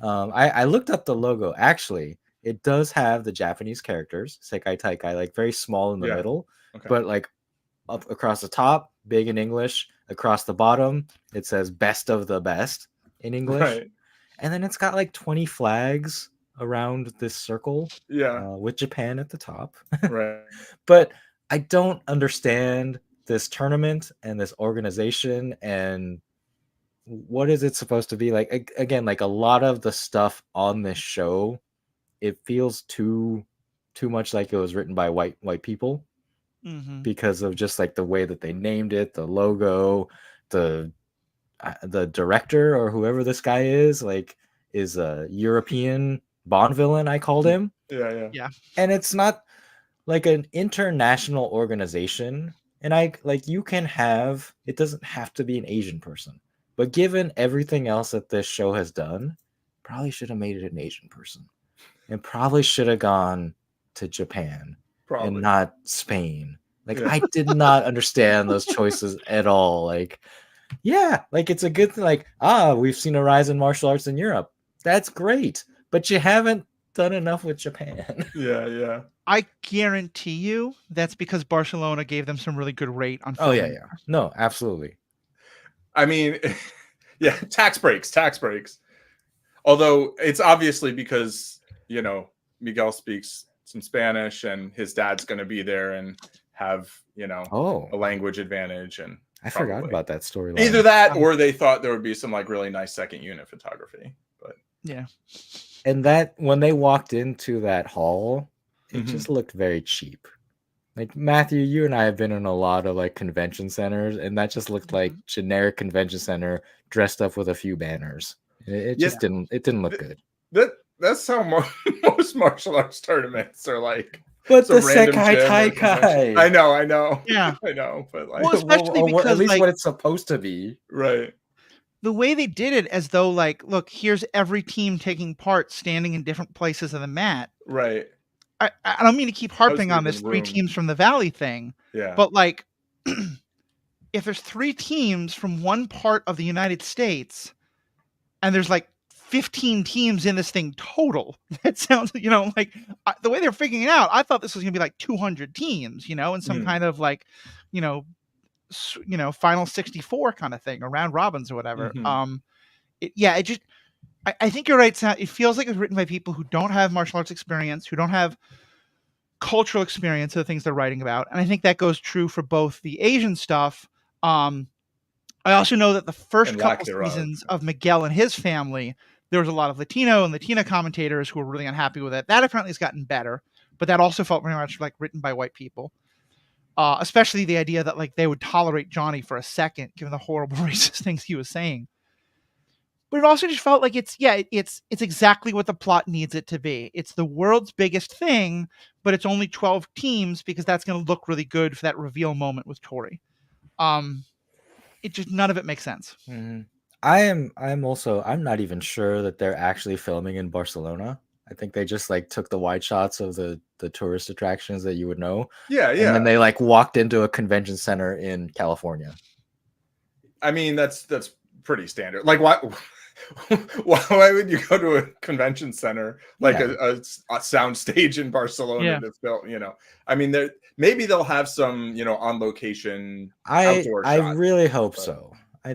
I looked up the logo. Actually, it does have the Japanese characters, Sekai Taikai, like very small in the middle, but like up across the top, big in English. Across the bottom, it says best of the best in English. Right. And then it's got like 20 flags around this circle. With Japan at the top. Right. But I don't understand this tournament and this organization and what is it supposed to be like. Again, like a lot of the stuff on this show, it feels too much like it was written by white people because of just like the way that they named it, the logo, the director or whoever this guy is a European Bond villain, I called him. Yeah. And it's not like an international organization. And you can have, it doesn't have to be an Asian person, but given everything else that this show has done, probably should have made it an Asian person and probably should have gone to Japan and not Spain. I did not understand those choices at all. It's a good thing. We've seen a rise in martial arts in Europe. That's great. But you haven't done enough with Japan. Yeah. I guarantee you that's because Barcelona gave them some really good rate on film. Oh, yeah. No, absolutely. I mean, yeah, tax breaks. Although it's obviously because, Miguel speaks some Spanish and his dad's going to be there and have, a language advantage. And I forgot about that storyline. Either that or they thought there would be some really nice second unit photography. But yeah. And that when they walked into that hall, it just looked very cheap. Matthew, you and I have been in a lot of convention centers, and that just looked like generic convention center dressed up with a few banners. It just didn't look good. That's how most martial arts tournaments are like. But the Sekai Taikai. I know. Yeah. I know. But like, well, especially because at least like, what it's supposed to be. right. The way they did it, as though like, look, here's every team taking part, standing in different places of the mat. Right. I don't mean to keep harping on this 3 room. teams from the Valley thing. Yeah. But like, if there's 3 teams from one part of the United States, and there's like 15 teams in this thing total, that sounds, like the way they're figuring it out, I thought this was gonna be like 200 teams, and some kind of like, final 64 kind of thing, or round robins or whatever. I think you're right. It feels like it was written by people who don't have martial arts experience, who don't have cultural experience of the things they're writing about. And I think that goes true for both the Asian stuff. I also know that the first couple seasons of Miguel and his family, there was a lot of Latino and Latina commentators who were really unhappy with it. That apparently has gotten better, but that also felt very much like written by white people. Especially the idea that like they would tolerate Johnny for a second, given the horrible racist things he was saying. But it also just felt like it's exactly what the plot needs it to be. It's the world's biggest thing, but it's only 12 teams because that's going to look really good for that reveal moment with Tori. It just, none of it makes sense. Mm-hmm. I'm not even sure that they're actually filming in Barcelona. I think they just like took the wide shots of the tourist attractions that you would know. Yeah. And then they like walked into a convention center in California. I mean, that's pretty standard. Like, why would you go to a convention center like a sound stage in Barcelona to film? I mean, maybe they'll have some on location outdoor shots. I really hope so.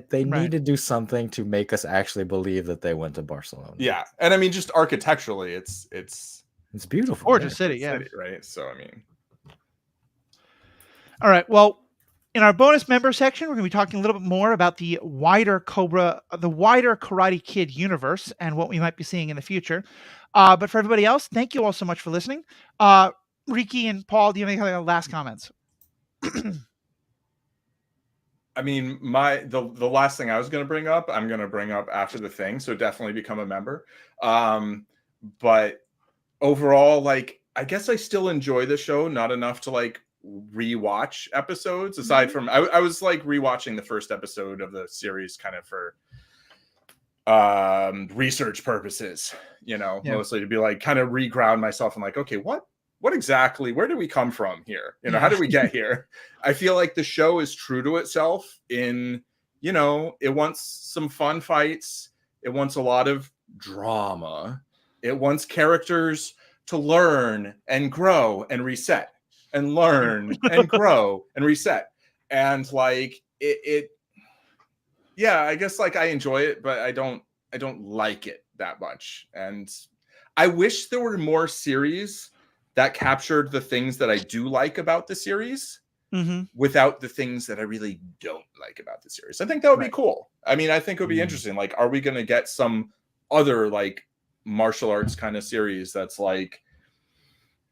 They need to do something to make us actually believe that they went to Barcelona. Yeah, and I mean, just architecturally, it's beautiful, gorgeous city, right? So I mean, all right, well. In our bonus member section, we're going to be talking a little bit more about the wider Karate Kid universe and what we might be seeing in the future. But for everybody else, thank you all so much for listening. Riki and Paul, do you have any last comments? I mean, the last thing I was going to bring up, I'm going to bring up after the thing. So definitely become a member. But overall, like, I guess I still enjoy the show, not enough to like rewatch episodes aside from I was like rewatching the first episode of the series kind of for research purposes, mostly to be like kind of reground myself and like, okay, what exactly, where did we come from here? How did we get here? I feel like the show is true to itself in, it wants some fun fights, it wants a lot of drama, it wants characters to learn and grow and reset and learn and grow and reset. And like I guess like I enjoy it, but I don't like it that much. And I wish there were more series that captured the things that I do like about the series without the things that I really don't like about the series. I think that would be cool. I mean, I think it would be interesting. Like, are we going to get some other like martial arts kind of series that's like,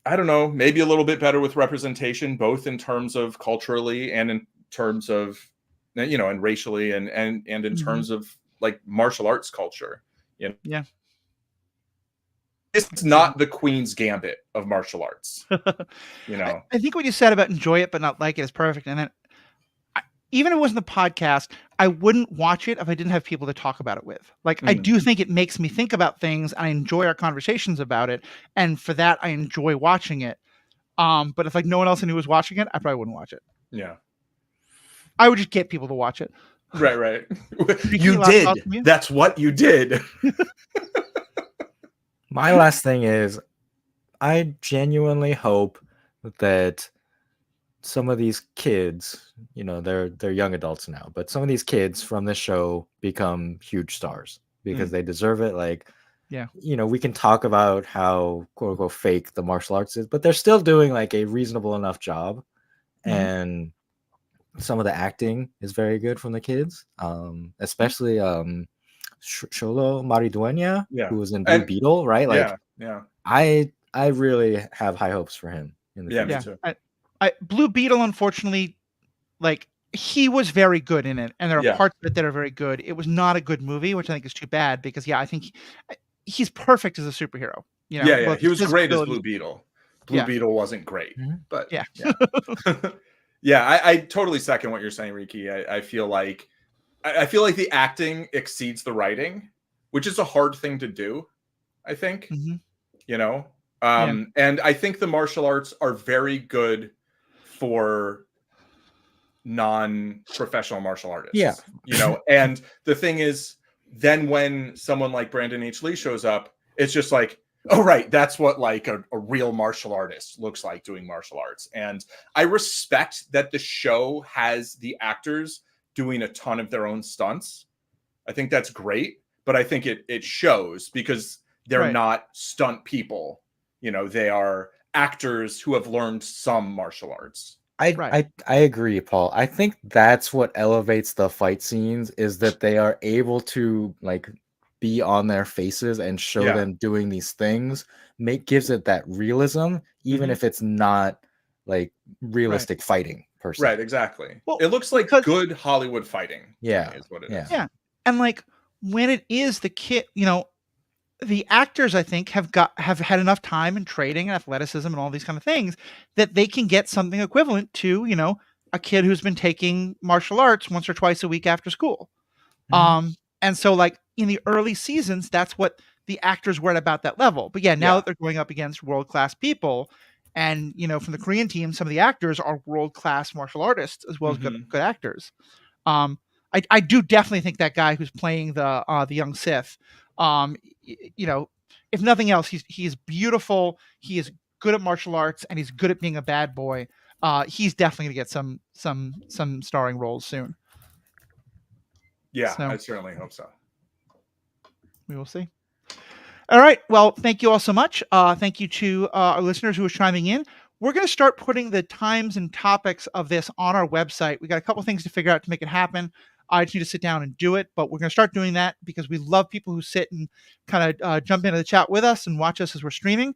I don't know, maybe a little bit better with representation, both in terms of culturally and in terms of, and racially and in terms of like martial arts culture. Yeah. It's not the Queen's Gambit of martial arts. I think what you said about enjoy it but not like it is perfect. And then even if it wasn't the podcast, I wouldn't watch it if I didn't have people to talk about it with. Like, I do think it makes me think about things, and I enjoy our conversations about it. And for that, I enjoy watching it. But if like no one else I knew was watching it, I probably wouldn't watch it. Yeah. I would just get people to watch it. Right. You did. That's what you did. My last thing is, I genuinely hope that some of these kids, they're young adults now, but some of these kids from this show become huge stars because they deserve it. Like, we can talk about how quote unquote fake the martial arts is, but they're still doing like a reasonable enough job. And some of the acting is very good from the kids, especially Sholo Maridueña, who was in Blue Beetle, right? Like, I really have high hopes for him in the future. Me too. Blue Beetle, unfortunately, like he was very good in it, and there are Yeah. parts of it that are very good. It was not a good movie, which I think is too bad because I think he's perfect as a superhero. Yeah. Both He his was physical great as abilities. Blue Beetle. Blue Yeah, Beetle wasn't great, Mhm. but yeah, yeah. Yeah, I totally second what you're saying, Riki. I feel like the acting exceeds the writing, which is a hard thing to do, I think. hmm You know? yeah, And I think the martial arts are very good for non-professional martial Yeah. artists, and the thing is, then when someone like Brandon H. Lee shows up, it's just like, oh right, that's what like a real martial artist looks like doing martial arts. And I respect that the show has the actors doing a ton of their own stunts. I think that's great, but I think it shows because they're right, not stunt people. They are actors who have learned some martial arts. right. I agree, Paul. I think that's what elevates the fight scenes is that they are able to like be on their faces and show Yeah. them doing these things. Gives it that realism, even Mhm. if it's not like Right. realistic fighting per se. Right, exactly. Well, It looks like because good Hollywood fighting to me Yeah. is what it Yeah. is. yeah, and like when it is the kid, the actors I think have had enough time and training and athleticism and all these kind of things that they can get something equivalent to, a kid who's been taking martial arts once or twice a week after school. Mhm. And so like in the early seasons, that's what the actors were at about that level. But yeah, now Yeah. that they're going up against world-class people and, from the Korean team, some of the actors are world-class martial artists as well as good Mhm. good actors. Um, I do definitely think that guy who's playing the young Sith, if nothing else, he's beautiful. He is good at martial arts, and he's good at being a bad boy. He's definitely gonna get some starring roles soon. Yeah, I So certainly hope so. we will see. All right. Well, thank you all so much. Thank you to our listeners who are chiming in. We're going to start putting the times and topics of this on our website. We got a couple things to figure out to make it happen. I just need to sit down and do it, but we're going to start doing that because we love people who sit and kind of jump into the chat with us and watch us as we're streaming.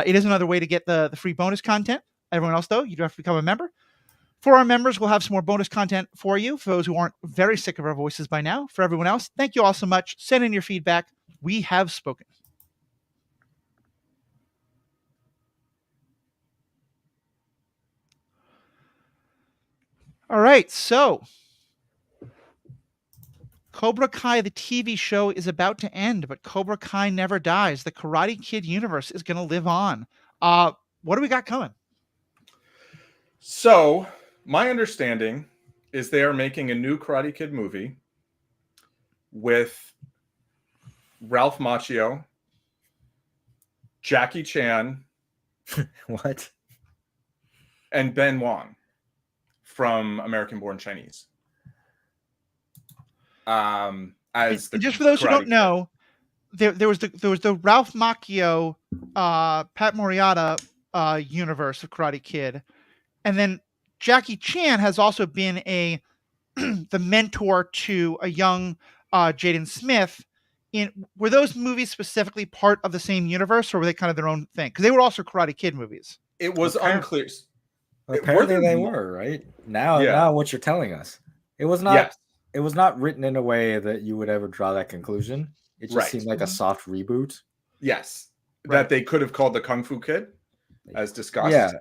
It is another way to get the free bonus content. Everyone else, though, you do have to become a member. For our members, we'll have some more bonus content for you. For those who aren't very sick of our voices by now, for everyone else, thank you all so much. Send in your feedback. We have spoken. All right, so Cobra Kai, the TV show, is about to end, but Cobra Kai never dies. The Karate Kid universe is going to live on. What do we got coming? So, my understanding is they are making a new Karate Kid movie with Ralph Macchio, Jackie Chan, What? and Ben Wong from American Born Chinese. As the And just for those who Karate don't Kid. know, there was the Ralph Macchio, Pat Morita universe of Karate Kid, and then Jackie Chan has also been the mentor to a young Jaden Smith. Were those movies specifically part of the same universe, or were they kind of their own thing? Because they were also Karate Kid movies. It was unclear. Apparently they were, right? Now Yeah. what you're telling us. It was not Yes. it was not written in a way that you would ever draw that conclusion. It just Right. seemed like a soft reboot. Yes. Right. That they could have called the Kung Fu Kid, as discussed. Yeah,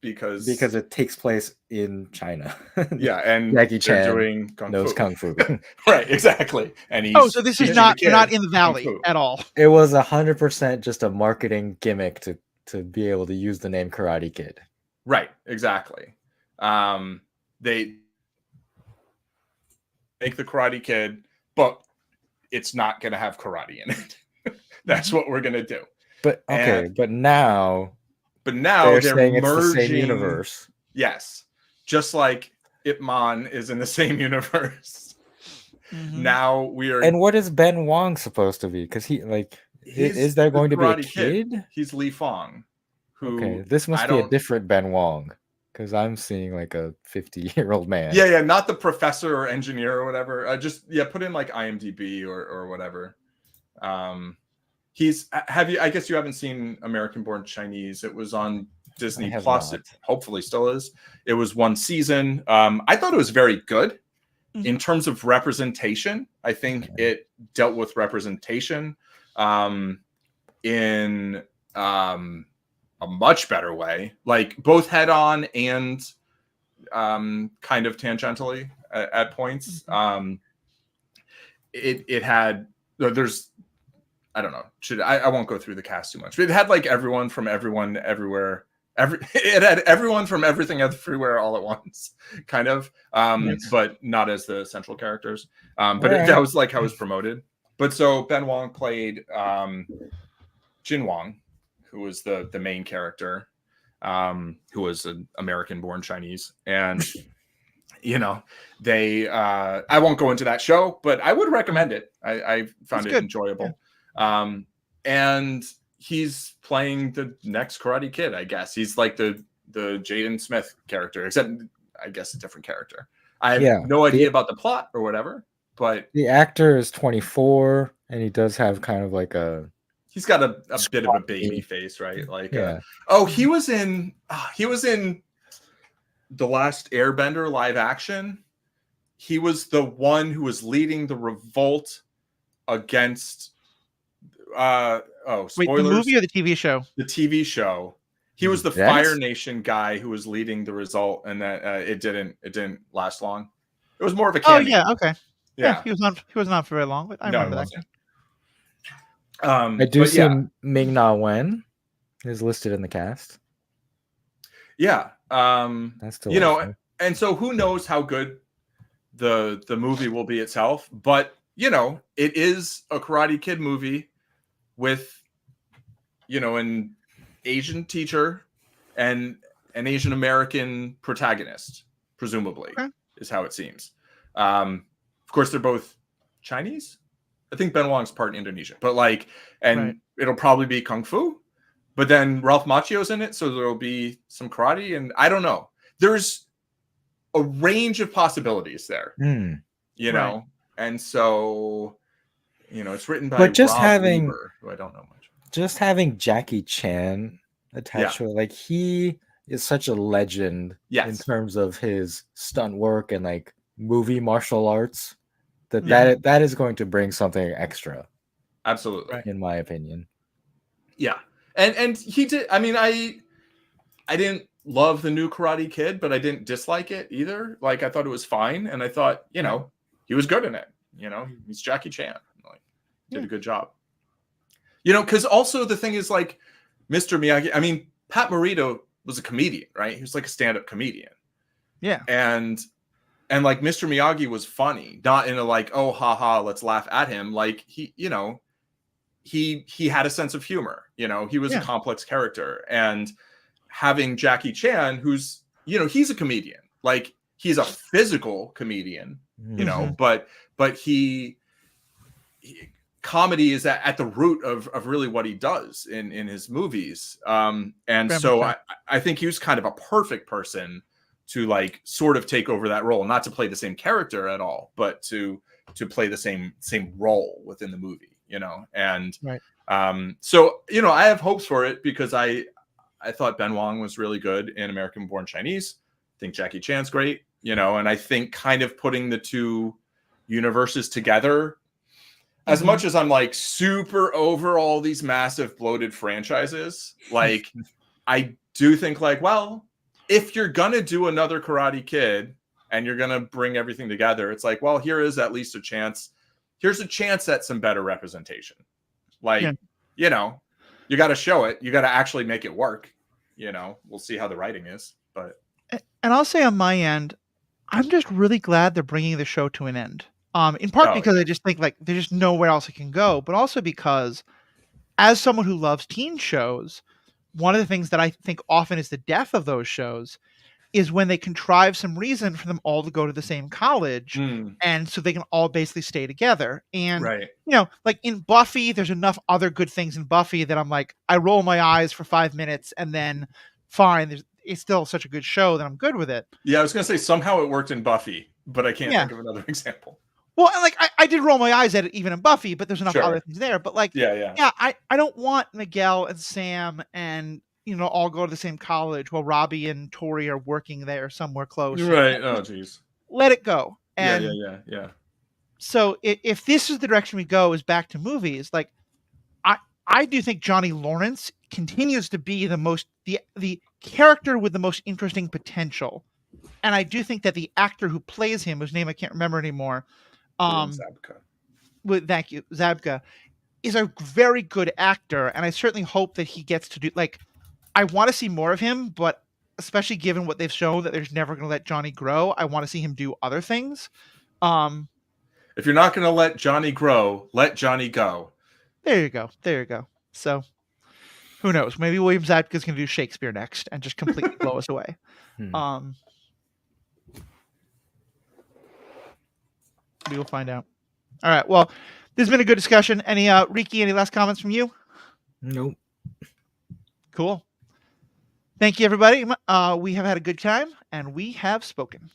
because it takes place in China. Yeah, and Jackie they're Chan doing knows Kung Fu. Right, exactly. And he's So this is teaching not the they're not kid in the Kung valley Fu. at all. It was 100% just a marketing gimmick to be able to use the name Karate Kid. Right, exactly. They make the Karate Kid, but it's not going to have karate in it. That's what we're going to do. But okay, but now they're saying merging, it's the same universe. Yes, just like Ip Man is in the same universe. Now we are. And what is Ben Wong supposed to be? Because is there going to be a kid? He's Li Fong. Who this must be a different Ben Wong. Because I'm seeing like a 50-year-old man. Yeah, not the professor or engineer or whatever. Just put in like IMDb or whatever. I guess you haven't seen American Born Chinese. It was on Disney Plus. It hopefully still is. It was one season. I thought it was very good in terms of representation. I think it dealt with representation in a much better way, like both head on and kind of tangentially at points. It had, there's, I don't know, I won't go through the cast too much, but it had like everyone from everyone everywhere. It had everyone from everything everywhere all at once, kind of, but not as the central characters. That was like how it was promoted. But so Ben Wong played Jin Wong, who was the main character, who was an American-born Chinese, and you know, they I won't go into that show, but I would recommend it. I found it enjoyable. Yeah. And he's playing the next Karate Kid, I guess. He's like the Jaden Smith character, except I guess a different character. I have no idea about the plot or whatever, but the actor is 24 and he does have kind of like he's got a bit of a baby face, right? Like he was in The Last Airbender live action. He was the one who was leading the revolt against spoilers. Wait, the movie or the TV show? The TV show. He was the Fire Nation guy who was leading the revolt, and that it didn't last long. It was more of a cameo. Oh yeah, okay. Yeah, he was not for very long, but I remember that. I do see Ming-Na Wen is listed in the cast. Yeah. That's still, you know, and so who knows how good the movie will be itself, but you know, it is a Karate Kid movie with, you know, an Asian teacher and an Asian American protagonist, presumably, is how it seems. Of course, they're both Chinese. I think Ben Wong's part Indonesian, but like, and it'll probably be Kung Fu, but then Ralph Macchio's in it, so there'll be some karate, and I don't know. There's a range of possibilities there, you know, and so, you know, it's written by but just Rob having Lieber, who I don't know much. Just having Jackie Chan attached to it, like he is such a legend in terms of his stunt work and like movie martial arts. That is going to bring something extra. Absolutely, in my opinion. Yeah, and he did. I mean, I didn't love the new Karate Kid, but I didn't dislike it either. Like, I thought it was fine, and I thought, you know, he was good in it. You know, he's Jackie Chan. Like, did a good job. You know, because also the thing is, like, Mr. Miyagi. I mean, Pat Morita was a comedian, right? He was like a stand-up comedian. Yeah, and like Mr. Miyagi was funny, not in a like, oh, haha, let's laugh at him. Like, he, you know, he had a sense of humor. You know, he was a complex character, and having Jackie Chan, who's, you know, he's a comedian, like he's a physical comedian, you know, but he comedy is at the root of really what he does in his movies. And so I think he was kind of a perfect person to like sort of take over that role, not to play the same character at all, but to play the same role within the movie, you know? And so, you know, I have hopes for it because I thought Ben Wong was really good in American Born Chinese. I think Jackie Chan's great, you know, and I think kind of putting the two universes together, as much as I'm like super over all these massive bloated franchises, like I do think like, well, if you're going to do another Karate Kid and you're going to bring everything together, it's like, well, here is at least a chance. Here's a chance at some better representation. Like, you know, you got to show it. You got to actually make it work. You know, we'll see how the writing is. But and I'll say on my end, I'm just really glad they're bringing the show to an end. In part because I just think like there's just nowhere else it can go, but also because as someone who loves teen shows, one of the things that I think often is the death of those shows is when they contrive some reason for them all to go to the same college, and so they can all basically stay together. And you know, like in Buffy, there's enough other good things in Buffy that I'm like, I roll my eyes for 5 minutes and then fine. It's still such a good show that I'm good with it. Yeah, I was gonna say somehow it worked in Buffy, but I can't think of another example. Well, and like I did roll my eyes at it even in Buffy, but there's enough other things there. But like, I don't want Miguel and Sam and all go to the same college while Robbie and Tori are working there somewhere close. Right. Oh, geez. Let it go. And yeah. So if this is the direction we go, is back to movies, like I do think Johnny Lawrence continues to be the character with the most interesting potential. And I do think that the actor who plays him, whose name I can't remember anymore, thank you, Zabka, is a very good actor, and I certainly hope that he gets to do, like, I want to see more of him, but especially given what they've shown that there's never going to let Johnny grow, I want to see him do other things. If you're not going to let Johnny grow, let Johnny go. There you go. So, who knows? Maybe William Zabka's going to do Shakespeare next and just completely blow us away. We will find out. All right. Well, this has been a good discussion. Riki, any last comments from you? Nope. Cool. Thank you, everybody. We have had a good time, and we have spoken.